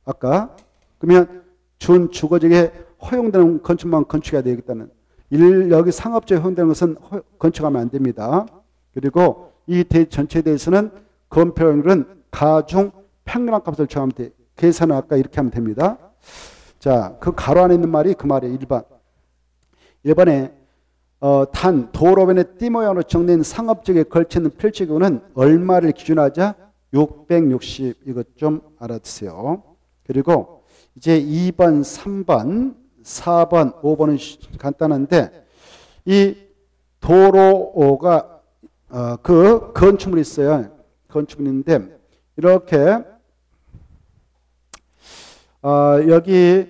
아까 그러면 준주거지역에 허용되는 건축만 건축해야 되겠다는. 여기 상업지역에 허용되는 것은 건축하면 안 됩니다. 그리고 이 대지 전체에 대해서는 건폐율은 가중 평균한 값을 정하면 돼. 계산은 아까 이렇게 하면 됩니다. 자, 그 가로 안에 있는 말이 그 말이에요. 1번. 1번에 단 도로변에 띠 모양으로 정된 상업지역에 걸치는 필지구는 얼마를 기준하자? 660. 이것 좀 알아두세요. 그리고 이제 2번, 3번, 4번, 5번은 간단한데 이 도로가 그 건축물이 있어요. 건축물이 있는데 이렇게 여기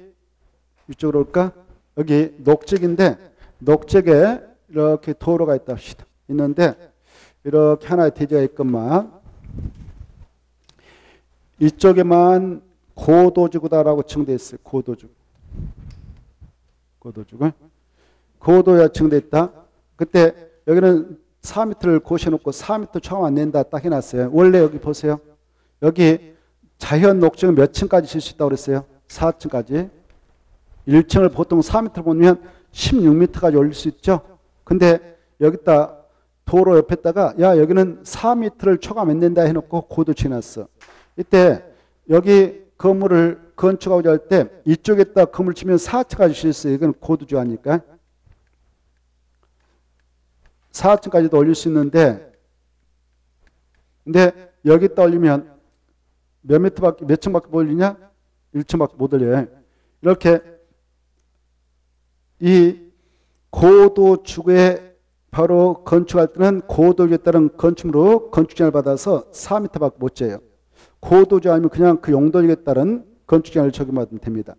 이쪽으로 올까? 여기 녹적인데 녹적에 이렇게 도로가 있다 합시다. 있는데 이렇게 하나의 대지가 있건만 이쪽에만 고도지구다라고 칭되어 있어요. 고도지구. 고도가 칭되어 있다. 그때 여기는 4m를 고시해놓고 4m 초과 안 낸다 딱 해놨어요. 원래 여기 보세요. 여기 자연 녹지는 몇 층까지 질 수 있다고 그랬어요? 4층까지. 1층을 보통 4m 보면 16m까지 올릴 수 있죠. 근데 여기다 도로 옆에다가 야 여기는 4m를 초과 안 낸다 해놓고 고도 지났어. 이때 여기 건물을 건축하고자 할 때 이쪽에다 건물 치면 4층까지 질 수 있어요. 이건 고도주 아니까. 4층까지도 올릴 수 있는데 근데 여기다 올리면 몇 층밖에 못 올리냐? 1층밖에 못 올려요. 이렇게 이 고도축에 바로 건축할 때는 고도주에 따른 건축물로 건축증을 받아서 4m밖에 못 재요. 고도주 아니면 그냥 그 용도에 따른 건축증을 적용받으면 됩니다.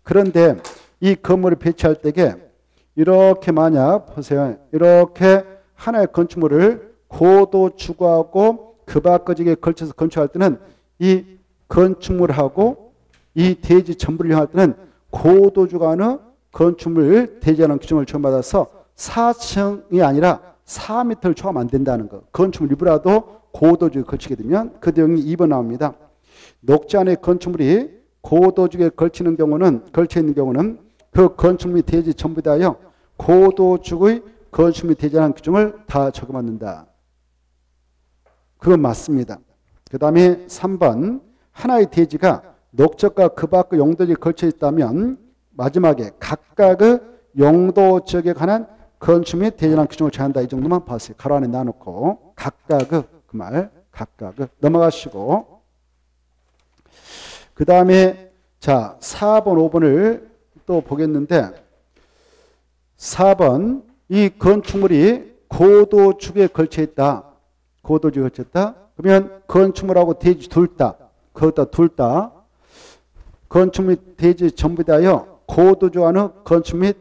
그런데 이 건물을 배치할 때에 이렇게 만약 보세요. 이렇게 하나의 건축물을 고도축하고 그 바꿔지게 걸쳐서 건축할 때는 이 건축물하고 이 대지 전부를 이용할 때는 고도주가 어느 건축물 대지하는 규정을 적용받아서 4층이 아니라 4m를 초과하면 안 된다는 거. 건축물 일부라도 고도주에 걸치게 되면 그 내용이 2번 나옵니다. 녹지 안의 건축물이 고도주에 걸쳐 있는 경우는 그 건축물 대지 전부 다하여 고도주의 건축물 대지하는 규정을 다 적용받는다. 그건 맞습니다. 그 다음에 3번 하나의 대지가 녹적과 그 밖의 용도지에 걸쳐 있다면 마지막에 각각의 용도 지역에 관한 건축 및 대지하는 규정을 정한다. 이 정도만 봤어요. 가로 안에 놔놓고 각각의 그 말 각각의 넘어가시고 그 다음에 자 4번 5번을 또 보겠는데 4번 이 건축물이 고도축에 걸쳐 있다. 고도축에 걸쳐 있다. 그러면 건축물하고 대지 둘 다 건축 및 대지 전부 다하여 고도주하는 건축 및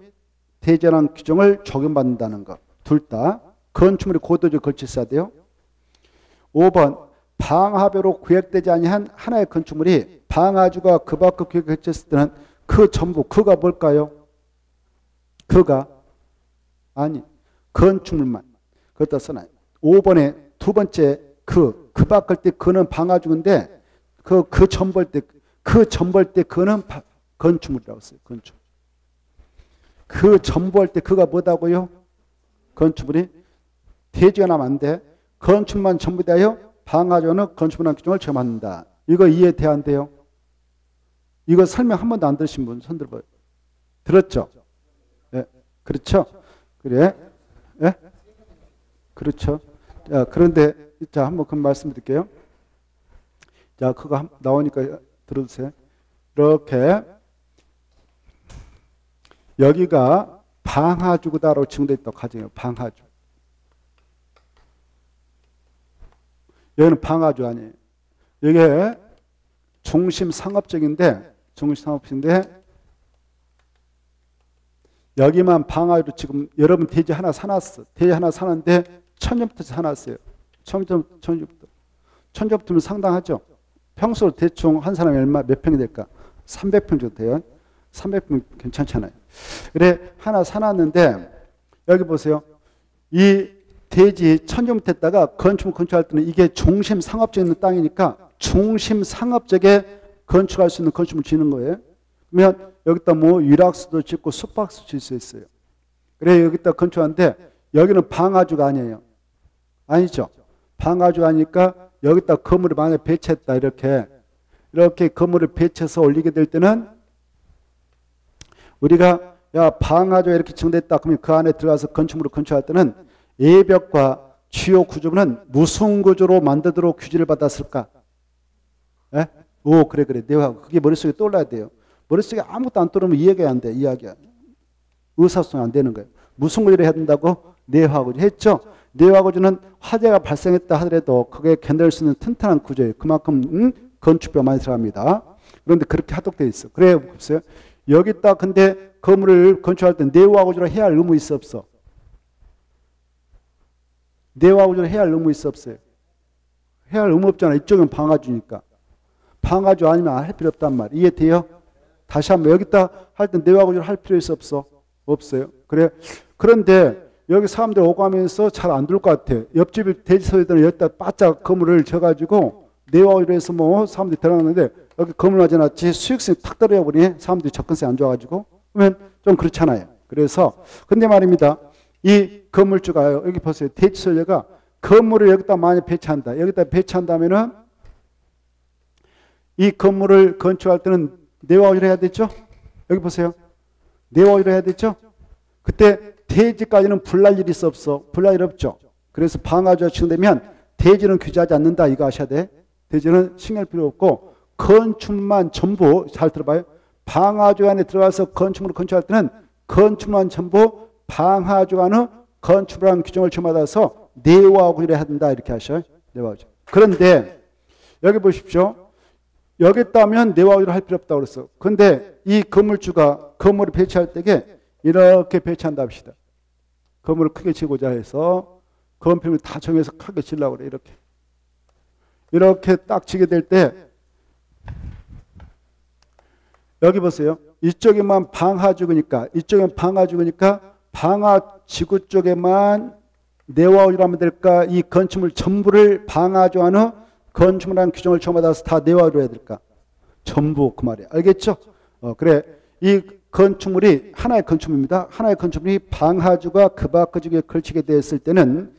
대지하는 규정을 적용받는다는 것. 둘 다 건축물이 고도주에 걸쳐 있어야 돼요. 5번 방화별로 구획되지 아니한 하나의 건축물이 방화주가 그 밖의 구획에 걸쳤을 때는 그 전부 그가 뭘까요? 그가 아니 건축물만 그것도 써놔요. 5번에 두 번째 그 밖을 때 그는 방화주인데 그 전벌 때 그는 건축물이라고 써요. 건축. 그 전부할 때 그가 뭐다고요? 건축물이 대지가 나면 안 돼. 건축만 전부 다하여 방화주는 건축물한 규정을 적용한다. 이거 이해돼 안 돼요? 이거 설명 한 번도 안 들으신 분 손 들어봐요. 들었죠? 네. 그렇죠? 그래? 네? 그렇죠? 자, 그런데 자 한번 그 말씀드릴게요. 자 그거 나오니까 들어주세요. 이렇게 여기가 방화주구다라고 칭되어 있다고 가정해요. 방화주. 여기는 방화주 아니에요. 이게 중심상업적인데 여기만 방화주로 지금 여러분 대지 하나 사놨어. 대지 하나 사놨는데 1000년부터 사놨어요. 1000년부터면 상당하죠. 평소로 대충 한 사람이 몇 평이 될까? 300평 정도 돼요. 300평 괜찮잖아요. 그래 하나 사놨는데 여기 보세요. 이 대지 1000년부터 했다가 건축할 때는 이게 중심 상업적에 있는 땅이니까 중심 상업적에 건축할 수 있는 건축물 지는 거예요. 그러면 여기다 뭐 유락수도 짓고 숙박수 질 수 있어요. 그래 여기다 건축하는데 여기는 방화주가 아니에요. 아니죠. 방화주가 아니니까 여기다 건물을 만약에 배치했다. 이렇게 건물을 배치해서 올리게 될 때는 우리가 야 방화주가 이렇게 정됐다. 그러면 그 안에 들어가서 건축물을 건축할 때는 예벽과 주요 구조물은 무슨 구조로 만들도록 규제를 받았을까? 에? 오 그래 내화 그게 머릿속에 떠올라야 돼요. 머릿속에 아무것도 안 떠오르면 이해가 안 돼. 의사소통이 안 되는 거예요. 무슨 구조를 해야 된다고? 내화구조 했죠. 내화구조는 화재가 발생했다 하더라도 그게 견딜 수 있는 튼튼한 구조예요. 그만큼 건축비가 많이 들어갑니다. 그런데 그렇게 하도되어 있어. 그래 보세요. 여기다 근데 건물을 건축할 때 내화구조로 해야 할 의무 있어 없어? 내와 구조를 해야 할 의무 있어 없어요? 해야 할 의무 없잖아. 이쪽은 방화주니까. 방화주 아니면 할 필요 없단 말이에요. 이해돼요? 다시 한번 여기다 할 때 내와 구조를 할 필요 있어 없어? 없어요. 그래. 그런데 여기 사람들 오가면서 잘 안 들을 것 같아. 옆집 대지소에다가 여기다 바짝 건물을 져가지고 내와 구조로 해서 뭐 사람들이 들어갔는데 여기 건물 놔줘놨지 수익성이 탁 떨어져 버리네. 사람들이 접근성이 안 좋아가지고. 그러면 좀 그렇잖아요. 그래서 근데 말입니다. 이 건물주가요. 여기 보세요. 대지소에가 건물을 여기다 많이 배치한다. 여기다 배치한다면은 이 건물을 건축할 때는 내와 구조를 해야 되죠? 여기 보세요. 내와 구조를 해야 되죠? 그때 대지까지는 불날 일이 있어 없어? 불날 일 없죠. 그래서 방화주가 지정되면 대지는 규제하지 않는다. 이거 아셔야 돼. 대지는 신경 필요 없고 건축만 전부 잘 들어봐요. 방화주 안에 들어가서 건축물을 건축할 때는 건축만 전부 방화주 안의 건축이라는 규정을 처받아서 내와 구조를 해야 된다. 이렇게 하셔요. 내와 구조. 그런데 여기 보십시오. 여기 있다면 내와 구조를 할 필요 없다고 그랬어. 그런데 이 건물주가 건물을 배치할 때에 이렇게 배치한다 합시다. 건물을 크게 지고자 해서 건폐율을 다 정해서 크게 지려고 그래. 이렇게. 이렇게 딱 지게 될 때 여기 보세요. 이쪽에만 방화주거니까 이쪽엔 방화주거니까 방화지구 쪽에만 내와 구조를 하면 될까? 이 건축물 전부를 방화주 안의 건축물이라는 규정을 처받아서 다 내와 구조로 해야 될까? 전부 그 말이야. 알겠죠? 그래. 이 건축물이 하나의 건축물입니다. 하나의 건축물이 방화주가 그 밖의 주에 걸치게 되었을 때는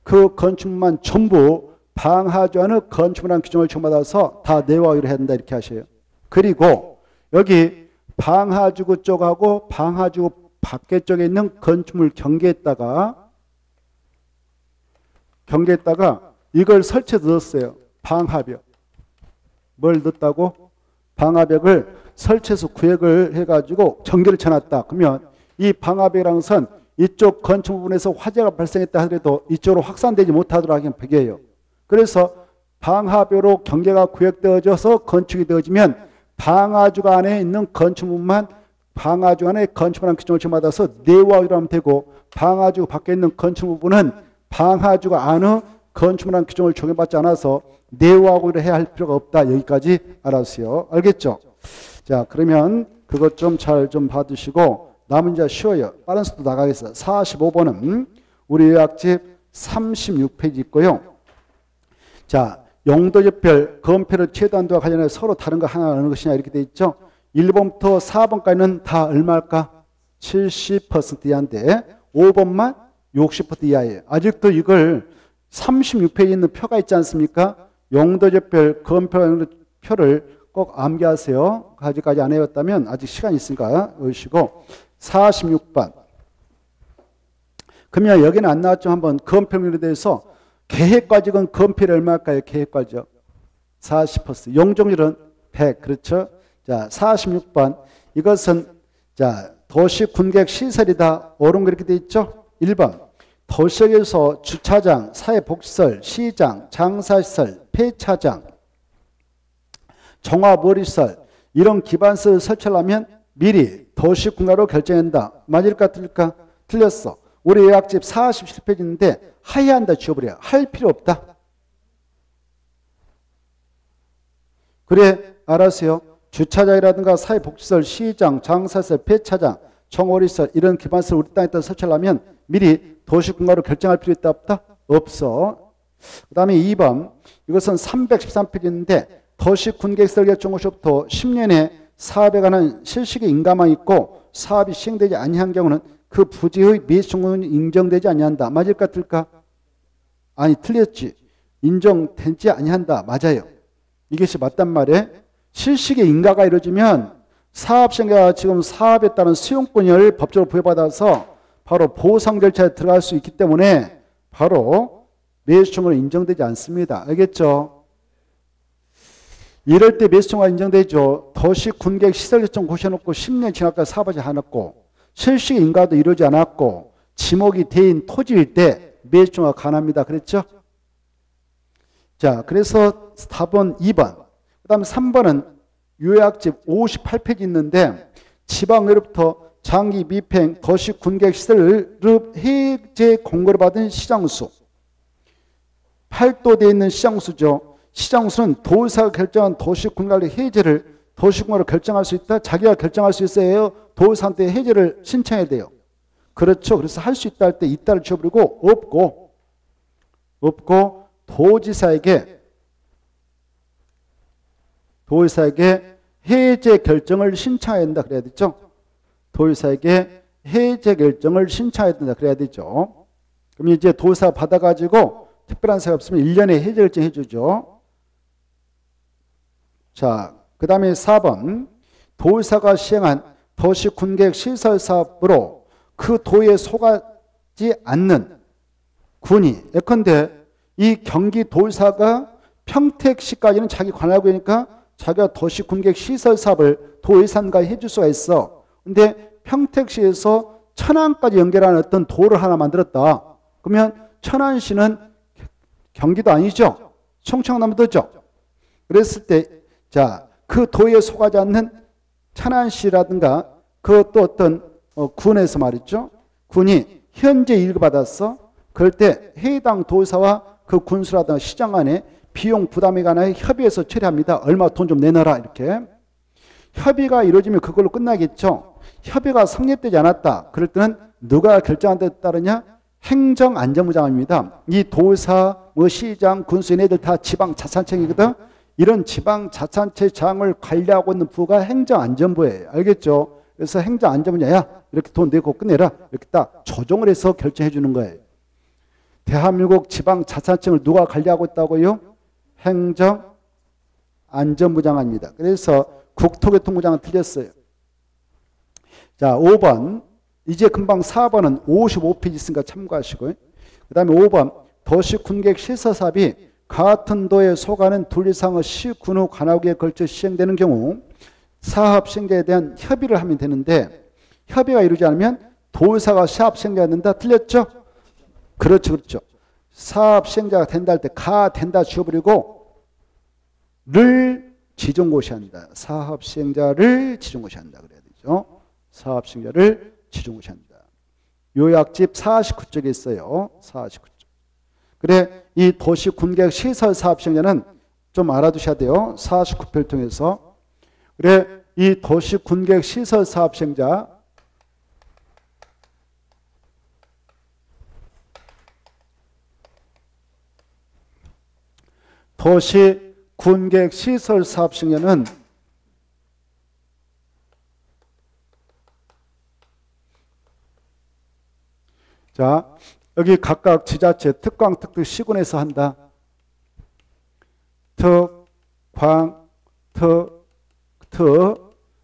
그 건축물만 전부 방화주 안의 건축물이라는 규정을 처받아서 다 내와 구조로 해야 된다. 이렇게 하셔요. 그리고 여기 방화주구 쪽하고 방화주구 밖에 쪽에 있는 건축물 경계에다가 이걸 설치해서 넣었어요. 방화벽. 뭘 넣었다고? 방화벽을 설치해서 구획을 해가지고 전기를 쳐놨다. 그러면 이 방화벽이라는 것은 이쪽 건축 부분에서 화재가 발생했다 하더라도 이쪽으로 확산되지 못하도록 하긴 벽이에요. 그래서 방화벽으로 경계가 구획되어져서 건축이 되어지면 방화주가 안에 있는 건축물만 방화주 안에 건축물한 규정을 처받아서 내와 구조로 하면 되고 방화주 밖에 있는 건축 부분은 방화주가 안의 건축물한 규정을 적용받지 않아서 내와 구조를 해야 할 필요가 없다. 여기까지 알았어요. 알겠죠? 자, 그러면 그것 좀 잘 좀 봐두시고 남은 문제 쉬워요. 빠른 속도 나가겠어요. 45번은 우리 요약집 36페이지 있고요. 자, 용도집별 건폐를 최대한도와 관련해 서로 다른 거 하나 어느 것이냐 이렇게 돼 있죠. 1번부터 4번까지는 다 얼마일까? 70% 이하인데 5번만 60% 이하예요. 아직도 이걸 36페이지에 있는 표가 있지 않습니까? 용도집별 건폐표를 꼭 암기하세요. 아직까지 안 해왔다면 아직 시간이 있으니까 오시고 46번. 그러면 여기는 안 나왔죠. 한번 건폐율에 대해서 계획과적은 건폐율이 얼마일까요? 계획과적 40%. 용적률은 100. 그렇죠? 자, 46번. 이것은 자, 도시 군객 시설이다. 옳은 거 이렇게 돼 있죠? 1번. 도시에서 주차장, 사회복지시설, 시장, 장사시설, 폐차장, 종합어리시설 이런 기반시설을 설치하려면 미리 도시군가로 결정한다. 맞을까 틀릴까? 틀렸어. 우리 요약집 47페이지인데 하야한다 지워버려. 할 필요 없다. 그래 알았어요. 주차장이라든가 사회복지시설, 시장, 장사시설, 폐차장, 종합어리시설 이런 기반시설 우리 땅에다 설치하려면 미리 도시군가로 결정할 필요 있다 없다? 없어. 그 다음에 2번 이것은 313페이지인데 도시군객시설 개통으로부터 10년에 사업에 관한 실시의 인가만 있고 사업이 시행되지 아니한 경우는 그 부지의 매수청구는 인정되지 아니한다. 맞을까 틀릴까? 아니 틀렸지. 인정되지 아니한다. 맞아요. 이것이 맞단 말이에요. 실시의 인가가 이루어지면 사업시행자가 지금 사업에 따른 수용권을 법적으로 부여받아서 바로 보상 절차에 들어갈 수 있기 때문에 바로 매수청구는 인정되지 않습니다. 알겠죠? 이럴 때 매수청구가 인정되죠. 도시 군객 시설 결정 고시해놓고 10년 지나까 사업하지 않았고 실시 인가도 이루어지지 않았고 지목이 대인 토지일 때 매수청구가 가능합니다. 그랬죠? 자, 그래서 답은 2번. 그 다음에 3번은 요약집 58페이지 있는데 지방의료부터 장기 미평 도시 군객 시설을 해제 공고를 받은 시장수 팔도되어 있는 시장수죠. 시장수는 도의사가 결정한 도시군관리 해제를 도시군관으로 결정할 수 있다. 자기가 결정할 수 있어야 도의사한테 해제를 신청해야 돼요. 그렇죠. 그래서 할 수 있다 할 때 있다를 지워버리고 없고 도지사에게 해제 결정을 신청해야 된다 그래야 되죠. 도지사에게 해제 결정을 신청해야 된다 그래야 되죠. 그럼 이제 도지사 받아가지고 특별한 사유 없으면 1년에 해제 결정 해주죠. 자, 그 다음에 4번 도지사가 시행한 도시군계획 시설사업으로 그 도에 속하지 않는 군이 예컨대 이 경기도지사가 평택시까지는 자기 관할구니까 자기가 도시군계획 시설사업을 도예산가에 해줄 수가 있어. 근데 평택시에서 천안까지 연결하는 어떤 도를 하나 만들었다. 그러면 천안시는 경기도 아니죠. 충청남도죠. 그랬을 때 자, 그 도에 속하지 않는 천안시라든가 그것도 어떤 군에서 말이죠. 군이 현재 일급받았어. 그럴 때 해당 도지사와 그 군수라든가 시장 간에 비용 부담에 관하여 협의해서 처리합니다. 얼마 돈 좀 내놔라 이렇게. 협의가 이루어지면 그걸로 끝나겠죠. 협의가 성립되지 않았다. 그럴 때는 누가 결정한 데 따르냐? 행정안전부장입니다. 이 도지사, 시장, 군수 얘네들 다 지방자치단체이거든. 이런 지방자치단체장을 관리하고 있는 부가 행정안전부예요. 알겠죠? 그래서 행정안전부냐, 야 이렇게 돈 내고 끝내라. 이렇게 딱 조정을 해서 결정해 주는 거예요. 대한민국 지방자치단체를 누가 관리하고 있다고요? 행정안전부장입니다. 그래서 국토교통부장은 틀렸어요. 자, 5번. 이제 금방 4번은 55페이지 있으니까 참고하시고요. 그 다음에 5번. 도시군계획 시설사업이 같은 도에 속하는 둘 이상의 시군의 관할구에 걸쳐 시행되는 경우 사업 시행자에 대한 협의를 하면 되는데 협의가 이루지 않으면 도의사가 사업 시행자가 된다. 틀렸죠? 그렇죠. 사업 시행자가 된다 할 때 가 된다 지워버리고 를 지정고시한다. 사업 시행자를 지정고시한다 그래야 되죠. 사업 시행자를 지정고시한다. 요약집 49쪽에 있어요. 49쪽. 그래 이 도시군계획 시설 사업 시행자는 좀 알아두셔야 돼요. 49표를 통해서. 그래 이 도시군계획 시설 사업 시행자 도시군계획 시설 사업 시행자는 자 여기 각각 지자체 특광 특특 시군에서 한다. 특광 특특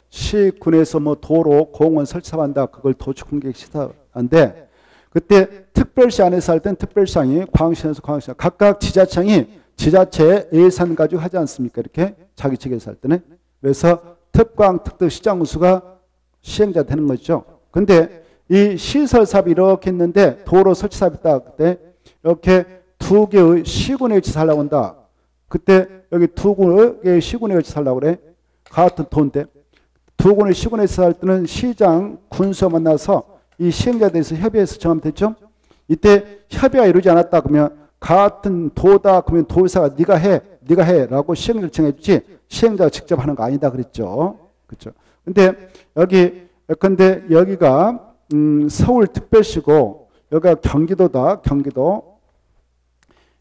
시군에서 뭐 도로 공원 설치한다. 그걸 도시군계획 시설한데 그때 특별시 안에서 할 땐 특별시장이 광시에서 광시장 각각 지자청이 지자체 예산 가지고 하지 않습니까? 이렇게 자기 측에서 할 때는. 그래서 특광 특특 시장군수가 시행자 되는 거죠. 근데 이 시설 사업이 이렇게 있는데 도로 설치 사업이 있다. 그때 이렇게 두 개의 시군에 지사하려고 한다. 그때 여기 두 개의 시군에 지사하려고 그래. 같은 도인데 두 군의 시군에 지사할 때는 시장, 군수 만나서 이 시행자에 대해서 협의해서 정하면 되죠. 이때 협의가 이루어지지 않았다 그러면 같은 도다 그러면 도의사가 네가 해라고 시행자를 정해주지 시행자가 직접 하는 거 아니다 그랬죠. 그렇죠. 근데 여기가 서울특별시고 여기가 경기도다. 경기도.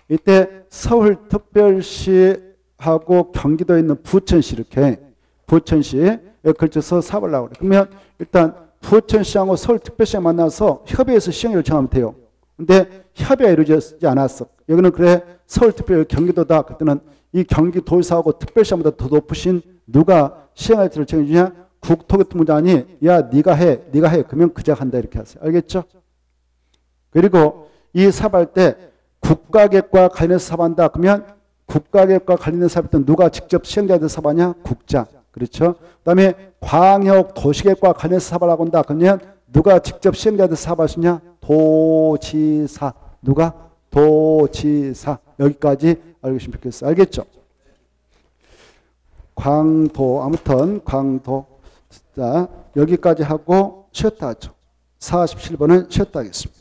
이때 서울특별시하고 경기도에 있는 부천시 이렇게 부천시에 걸쳐서 사업을 하려고 그래. 그러면 일단 부천시하고 서울특별시가 만나서 협의해서 시행을 정하면 돼요. 근데 협의가 이루어지지 않았어. 여기는 그래 서울특별 경기도다. 그때는 이 경기도지사하고 특별시보다 더 높으신 누가 시행할지를 정해주냐? 국토교통부장이 야 네가 해. 그러면 그자 한다 이렇게 하세요. 알겠죠? 그리고 이 사업할 때 국가계획과 관련해서 사업한다. 그러면 국가계획과 관련된 사업일 때 누가 직접 시행자한테 사업하냐? 국장. 그렇죠? 그 다음에 광역 도시계획과 관련해서 사업을 하고 온다. 그러면 누가 직접 시행자한테 사업할 수 있냐? 도지사. 누가? 도지사. 여기까지 알고 계시면 좋겠어요. 알겠죠? 광도. 아무튼 광도. 자, 여기까지 하고 쉬었다 하죠. 47번은 쉬었다 하겠습니다.